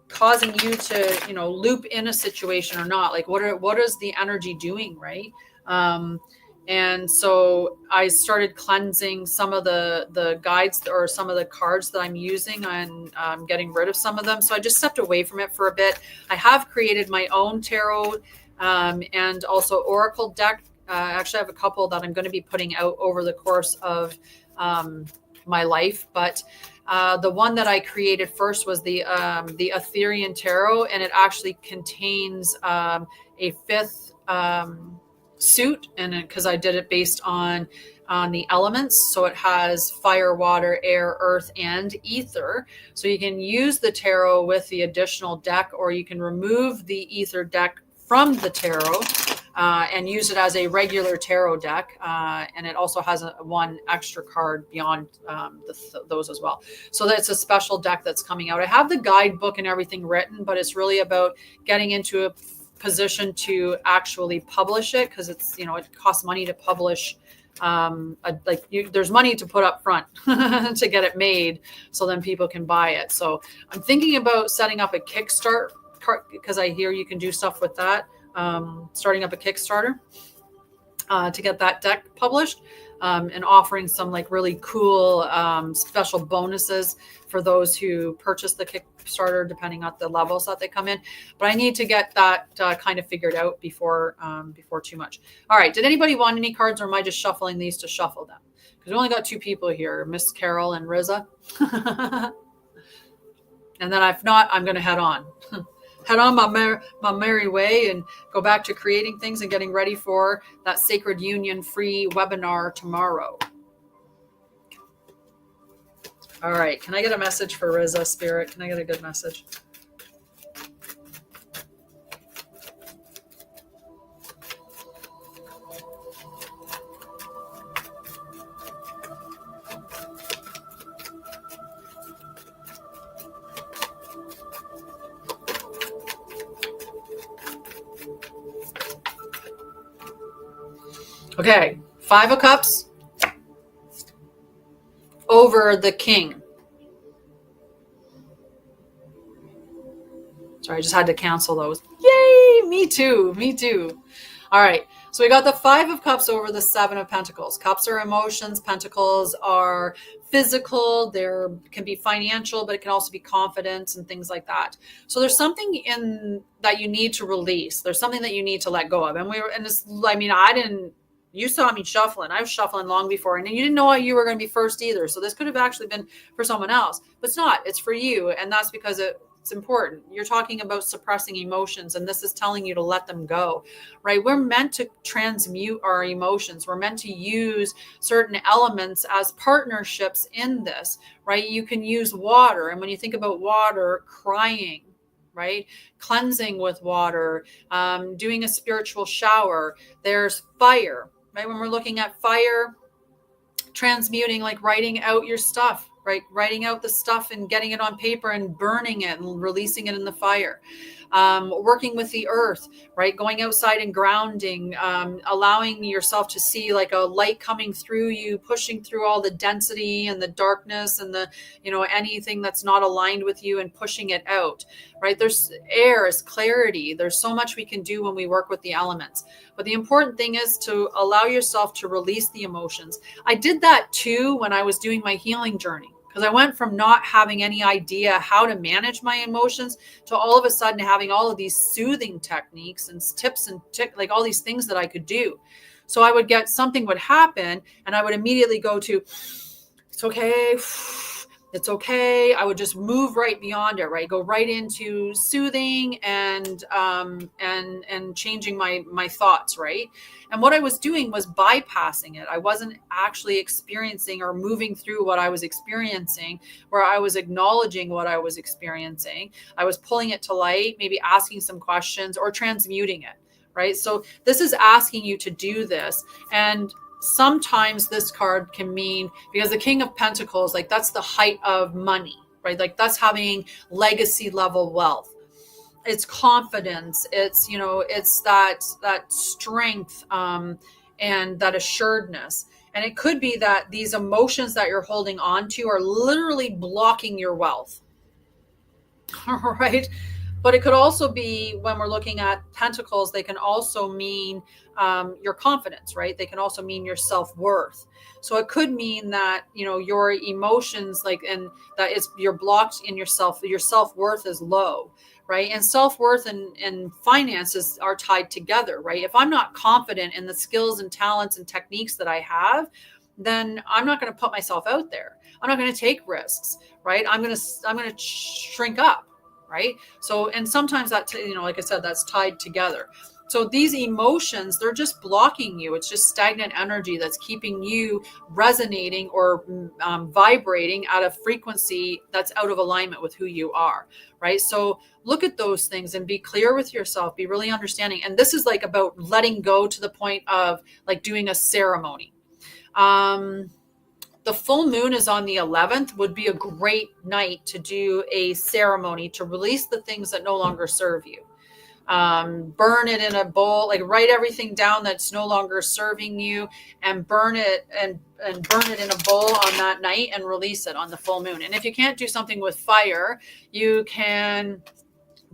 [SPEAKER 1] causing you to, loop in a situation or not. Like what is the energy doing, right? And so I started cleansing some of the guides or some of the cards that I'm using, and getting rid of some of them. So I just stepped away from it for a bit. I have created my own tarot and also oracle deck. Actually, I have a couple that I'm going to be putting out over the course of my life. But the one that I created first was the Etherean Tarot, and it actually contains a 5th suit, and because I did it based on the elements, so it has fire, water, air, earth, and ether. So you can use the tarot with the additional deck, or you can remove the ether deck from the tarot and use it as a regular tarot deck, and it also has one extra card beyond those as well. So that's a special deck that's coming out. I have the guidebook and everything written, but it's really about getting into a position to actually publish it, because it's, it costs money to publish. There's money to put up front to get it made, so then people can buy it. So I'm thinking about setting up a Kickstarter, because I hear you can do stuff with that. Starting up a Kickstarter to get that deck published, and offering some like really cool special bonuses for those who purchase the Kickstarter, depending on the levels that they come in. But I need to get that kind of figured out before too much. All right. Did anybody want any cards, or am I just shuffling these to shuffle them? Because we only got 2 people here, Miss Carol and Riza. And then if not, I'm going to head on. head on my merry way and go back to creating things and getting ready for that Sacred Union free webinar tomorrow. All right. Can I get a message for Riza, Spirit? Can I get a good message? Okay. 5 of Cups over the King. Sorry, I just had to cancel those. Yay! Me too. Me too. All right. So we got the 5 of Cups over the 7 of Pentacles. Cups are emotions. Pentacles are physical. There can be financial, but it can also be confidence and things like that. So there's something in that you need to release. There's something that you need to let go of. You saw me shuffling. I was shuffling long before, and you didn't know you were going to be first either. So this could have actually been for someone else, but it's not. It's for you. And that's because it's important. You're talking about suppressing emotions, and this is telling you to let them go, right? We're meant to transmute our emotions. We're meant to use certain elements as partnerships in this, right? You can use water. And when you think about water, crying, right? Cleansing with water, doing a spiritual shower. There's fire, right? When we're looking at fire, transmuting, like writing out your stuff, right? Writing out the stuff and getting it on paper and burning it and releasing it in the fire. Working with the earth, right? Going outside and grounding, allowing yourself to see like a light coming through you, pushing through all the density and the darkness and the, anything that's not aligned with you and pushing it out, right? There's air is clarity. There's so much we can do when we work with the elements. But the important thing is to allow yourself to release the emotions. I did that too when I was doing my healing journey, because I went from not having any idea how to manage my emotions to all of a sudden having all of these soothing techniques and tips and like all these things that I could do. So I would get something would happen and I would immediately go to, it's okay. It's okay. I would just move right beyond it, right? Go right into soothing and changing my thoughts, right? And what I was doing was bypassing it. I wasn't actually experiencing or moving through what I was experiencing, where I was acknowledging what I was experiencing. I was pulling it to light, maybe asking some questions or transmuting it, right? So this is asking you to do this. And sometimes this card can mean, because the King of Pentacles, like that's the height of money, right? Like that's having legacy level wealth. It's confidence. It's, it's that strength and that assuredness. And it could be that these emotions that you're holding on to are literally blocking your wealth, right? But it could also be, when we're looking at pentacles, they can also mean your confidence, right? They can also mean your self-worth. So it could mean that, your emotions, and that you're blocked in yourself. Your self-worth is low, right? And self-worth and finances are tied together, right? If I'm not confident in the skills and talents and techniques that I have, then I'm not going to put myself out there. I'm not going to take risks, right? I'm going to shrink up. Right. So, and sometimes that, like I said, that's tied together. So these emotions, they're just blocking you. It's just stagnant energy that's keeping you resonating or vibrating at a frequency that's out of alignment with who you are. Right. So look at those things and be clear with yourself, be really understanding. And this is like about letting go to the point of like doing a ceremony. The full moon is on the 11th, would be a great night to do a ceremony to release the things that no longer serve you. Burn it in a bowl, like write everything down that's no longer serving you and burn it and burn it in a bowl on that night and release it on the full moon. And if you can't do something with fire, you can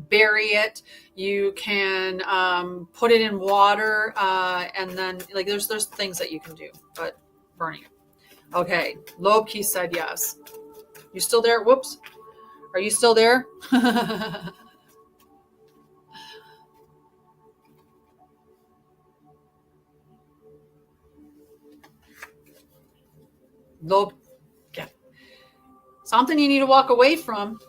[SPEAKER 1] bury it. You can put it in water and then like there's things that you can do, but burning it. Okay, Lobke said yes. You still there? Whoops. Are you still there? Lob. Okay. Something you need to walk away from.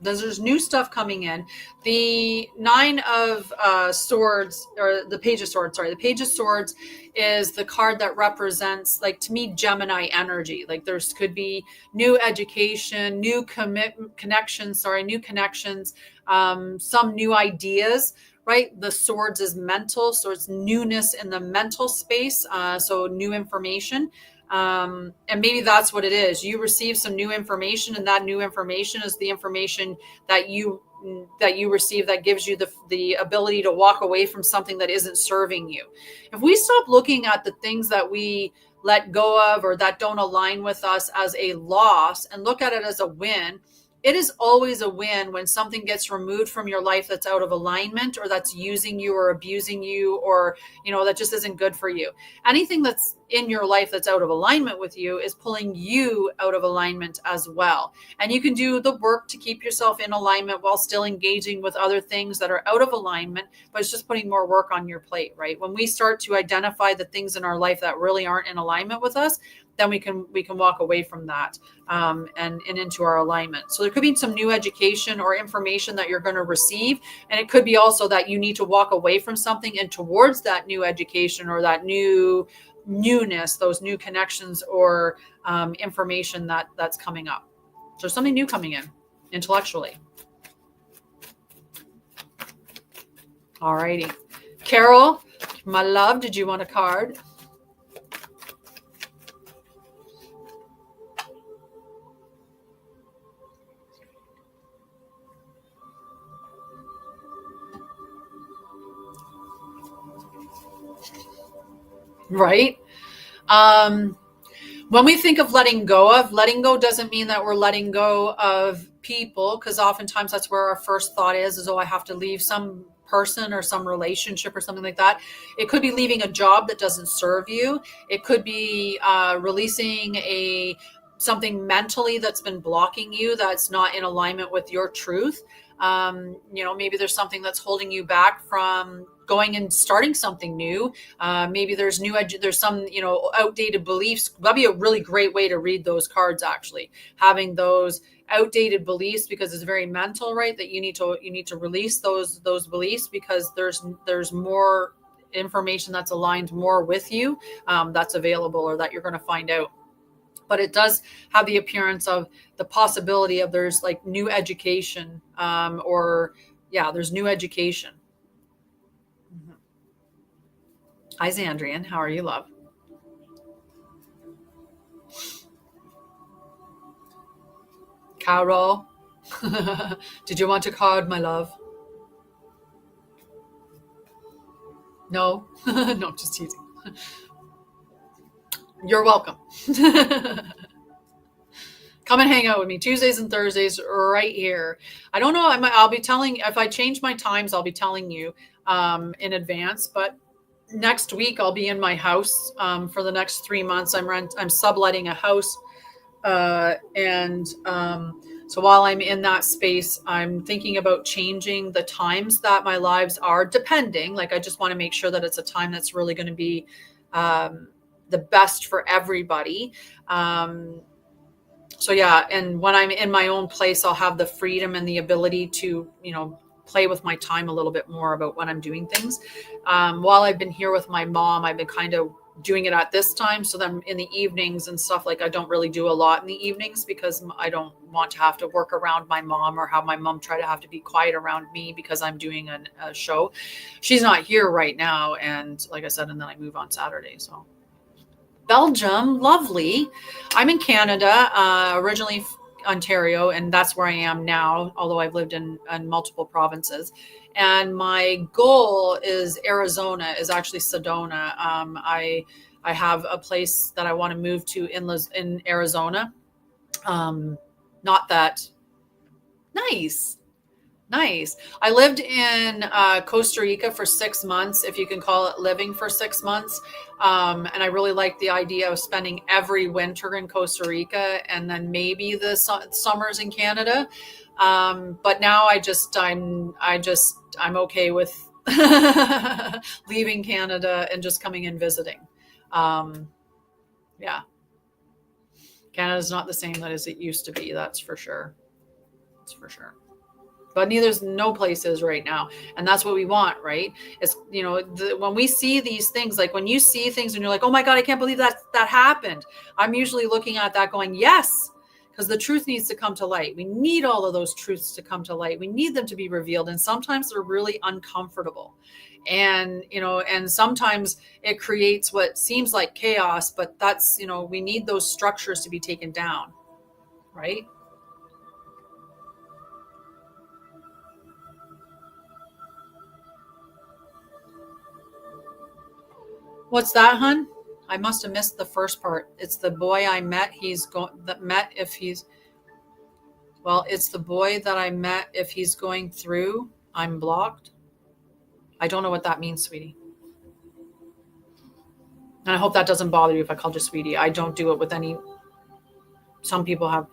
[SPEAKER 1] There's new stuff coming in. The Nine of Swords, or the Page of Swords, sorry, the Page of Swords is the card that represents, like, to me, Gemini energy. Like, there's could be new education, new connections, some new ideas, right? The Swords is mental, so it's newness in the mental space, so new information. And maybe that's what it is. You receive some new information, and that new information is the information that you receive that gives you the ability to walk away from something that isn't serving you. If we stop looking at the things that we let go of or that don't align with us as a loss and look at it as a win, it is always a win when something gets removed from your life that's out of alignment, or that's using you or abusing you, or, you know, that just isn't good for you. Anything that's in your life that's out of alignment with you is pulling you out of alignment as well. And you can do the work to keep yourself in alignment while still engaging with other things that are out of alignment, but it's just putting more work on your plate, right? When we start to identify the things in our life that really aren't in alignment with us, then we can walk away from that, and into our alignment. So there could be some new education or information that you're going to receive. And it could be also that you need to walk away from something and towards that new education or that newness, those new connections or information that's coming up. So something new coming in intellectually. All righty. Carol, my love, did you want a card? Right? When we think of letting go doesn't mean that we're letting go of people, because oftentimes that's where our first thought is, oh, I have to leave some person or some relationship or something like that. It could be leaving a job that doesn't serve you. It could be releasing something mentally that's been blocking you, that's not in alignment with your truth. Maybe there's something that's holding you back from going and starting something new. Maybe there's some, outdated beliefs. That'd be a really great way to read those cards, actually, having those outdated beliefs, because it's very mental, right? That you need to release those beliefs, because there's more information that's aligned more with you, that's available, or that you're going to find out. But it does have the appearance of the possibility of there's like new education, there's new education. Mm-hmm. Hi, Zandrian. How are you, love? Carol, did you want a card, my love? No? No, just teasing. You're welcome. Come and hang out with me Tuesdays and Thursdays right here. I don't know. I'll be telling, if I change my times, I'll be telling you in advance. But next week I'll be in my house for the next 3 months. I'm subletting a house, so while I'm in that space, I'm thinking about changing the times that my lives are, depending. Like, I just want to make sure that it's a time that's really going to be the best for everybody. So yeah, and when I'm in my own place, I'll have the freedom and the ability to, play with my time a little bit more about when I'm doing things. While I've been here with my mom, I've been kind of doing it at this time. So then in the evenings and stuff, like, I don't really do a lot in the evenings, because I don't want to have to work around my mom, or have my mom try to have to be quiet around me because I'm doing a show. She's not here right now. And like I said, and then I move on Saturday. So Belgium, lovely. I'm in Canada, originally Ontario, and that's where I am now, although I've lived in multiple provinces. And my goal is Arizona, is actually Sedona. I have a place that I want to move to in Arizona. Not that nice. Nice. I lived in Costa Rica for 6 months, if you can call it living for 6 months. And I really liked the idea of spending every winter in Costa Rica, and then maybe the summers in Canada. But now I'm okay with leaving Canada and just coming and visiting. Yeah. Canada's not the same as it used to be. That's for sure. That's for sure. but there's no places right now. And that's what we want, right? It's, you know, when we see these things, like when you see things and you're like, oh my God, I can't believe that happened. I'm usually looking at that going, yes, because the truth needs to come to light. We need all of those truths to come to light. We need them to be revealed. And sometimes they're really uncomfortable. And, you know, and sometimes it creates what seems like chaos, but that's, you know, we need those structures to be taken down, right? What's that, hun? I must have missed the first part. It's the boy I met. He's going that met if he's well, it's the boy that I met. If he's going through, I'm blocked. I don't know what that means, sweetie. And I hope that doesn't bother you if I called you sweetie. I don't do it with any. Some people have.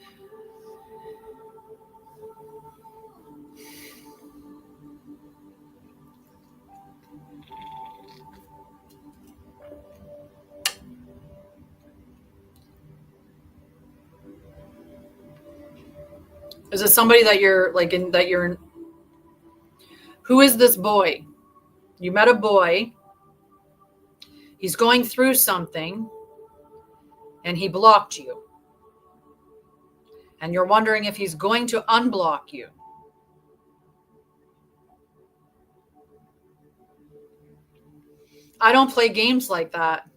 [SPEAKER 1] Is it somebody that you're like in that you're in? Who is this boy? You met a boy. He's going through something and he blocked you. And you're wondering if he's going to unblock you. I don't play games like that.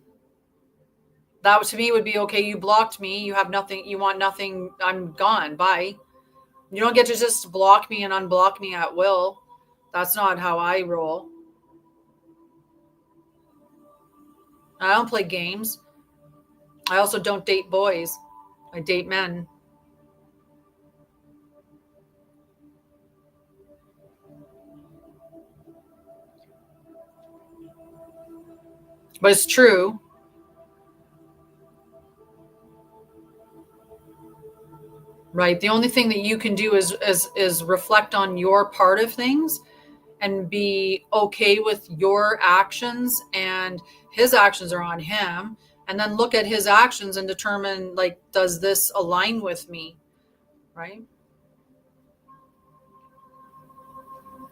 [SPEAKER 1] That to me would be, okay, you blocked me. You have nothing. You want nothing. I'm gone. Bye. You don't get to just block me and unblock me at will. That's not how I roll. I don't play games. I also don't date boys. I date men. But it's true. Right. The only thing that you can do is reflect on your part of things and be okay with your actions, and his actions are on him, and then look at his actions and determine, like, does this align with me? Right.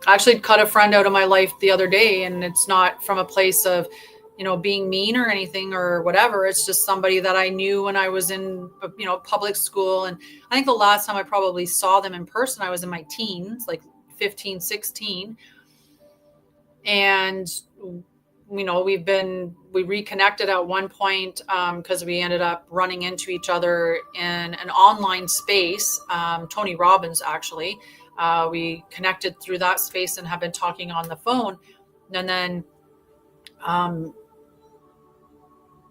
[SPEAKER 1] I actually cut a friend out of my life the other day, and it's not from a place of, you know, being mean or anything or whatever. It's just somebody that I knew when I was in, you know, public school. And I think the last time I probably saw them in person, I was in my teens, like 15, 16. And, you know, we reconnected at one point because we ended up running into each other in an online space. Tony Robbins, actually. We connected through that space and have been talking on the phone. And then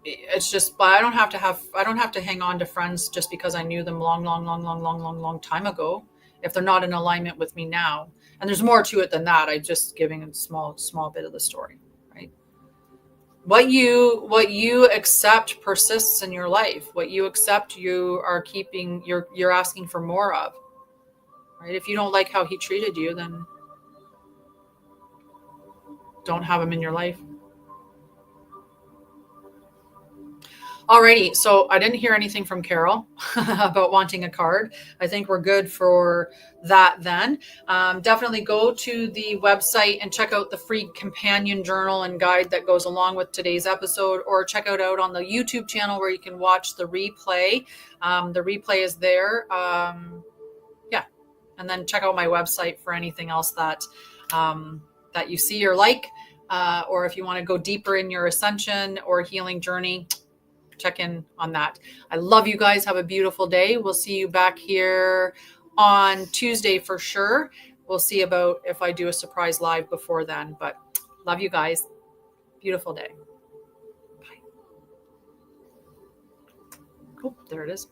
[SPEAKER 1] it's just, but I don't have to hang on to friends just because I knew them long time ago, if they're not in alignment with me now. And there's more to it than that. I'm just giving a small bit of the story, right? What you accept persists in your life. What you accept, you are keeping, you're asking for more of, right? If you don't like how he treated you, then don't have him in your life. Alrighty, so I didn't hear anything from Carol about wanting a card. I think we're good for that then. Definitely go to the website and check out the free companion journal and guide that goes along with today's episode, or check it out on the YouTube channel where you can watch the replay. The replay is there. Yeah, and then check out my website for anything else that that you see or like, or if you want to go deeper in your ascension or healing journey, check in on that. I love you guys. Have a beautiful day. We'll see you back here on Tuesday for sure. We'll see about if I do a surprise live before then, but love you guys. Beautiful day. Bye. Oh, there it is.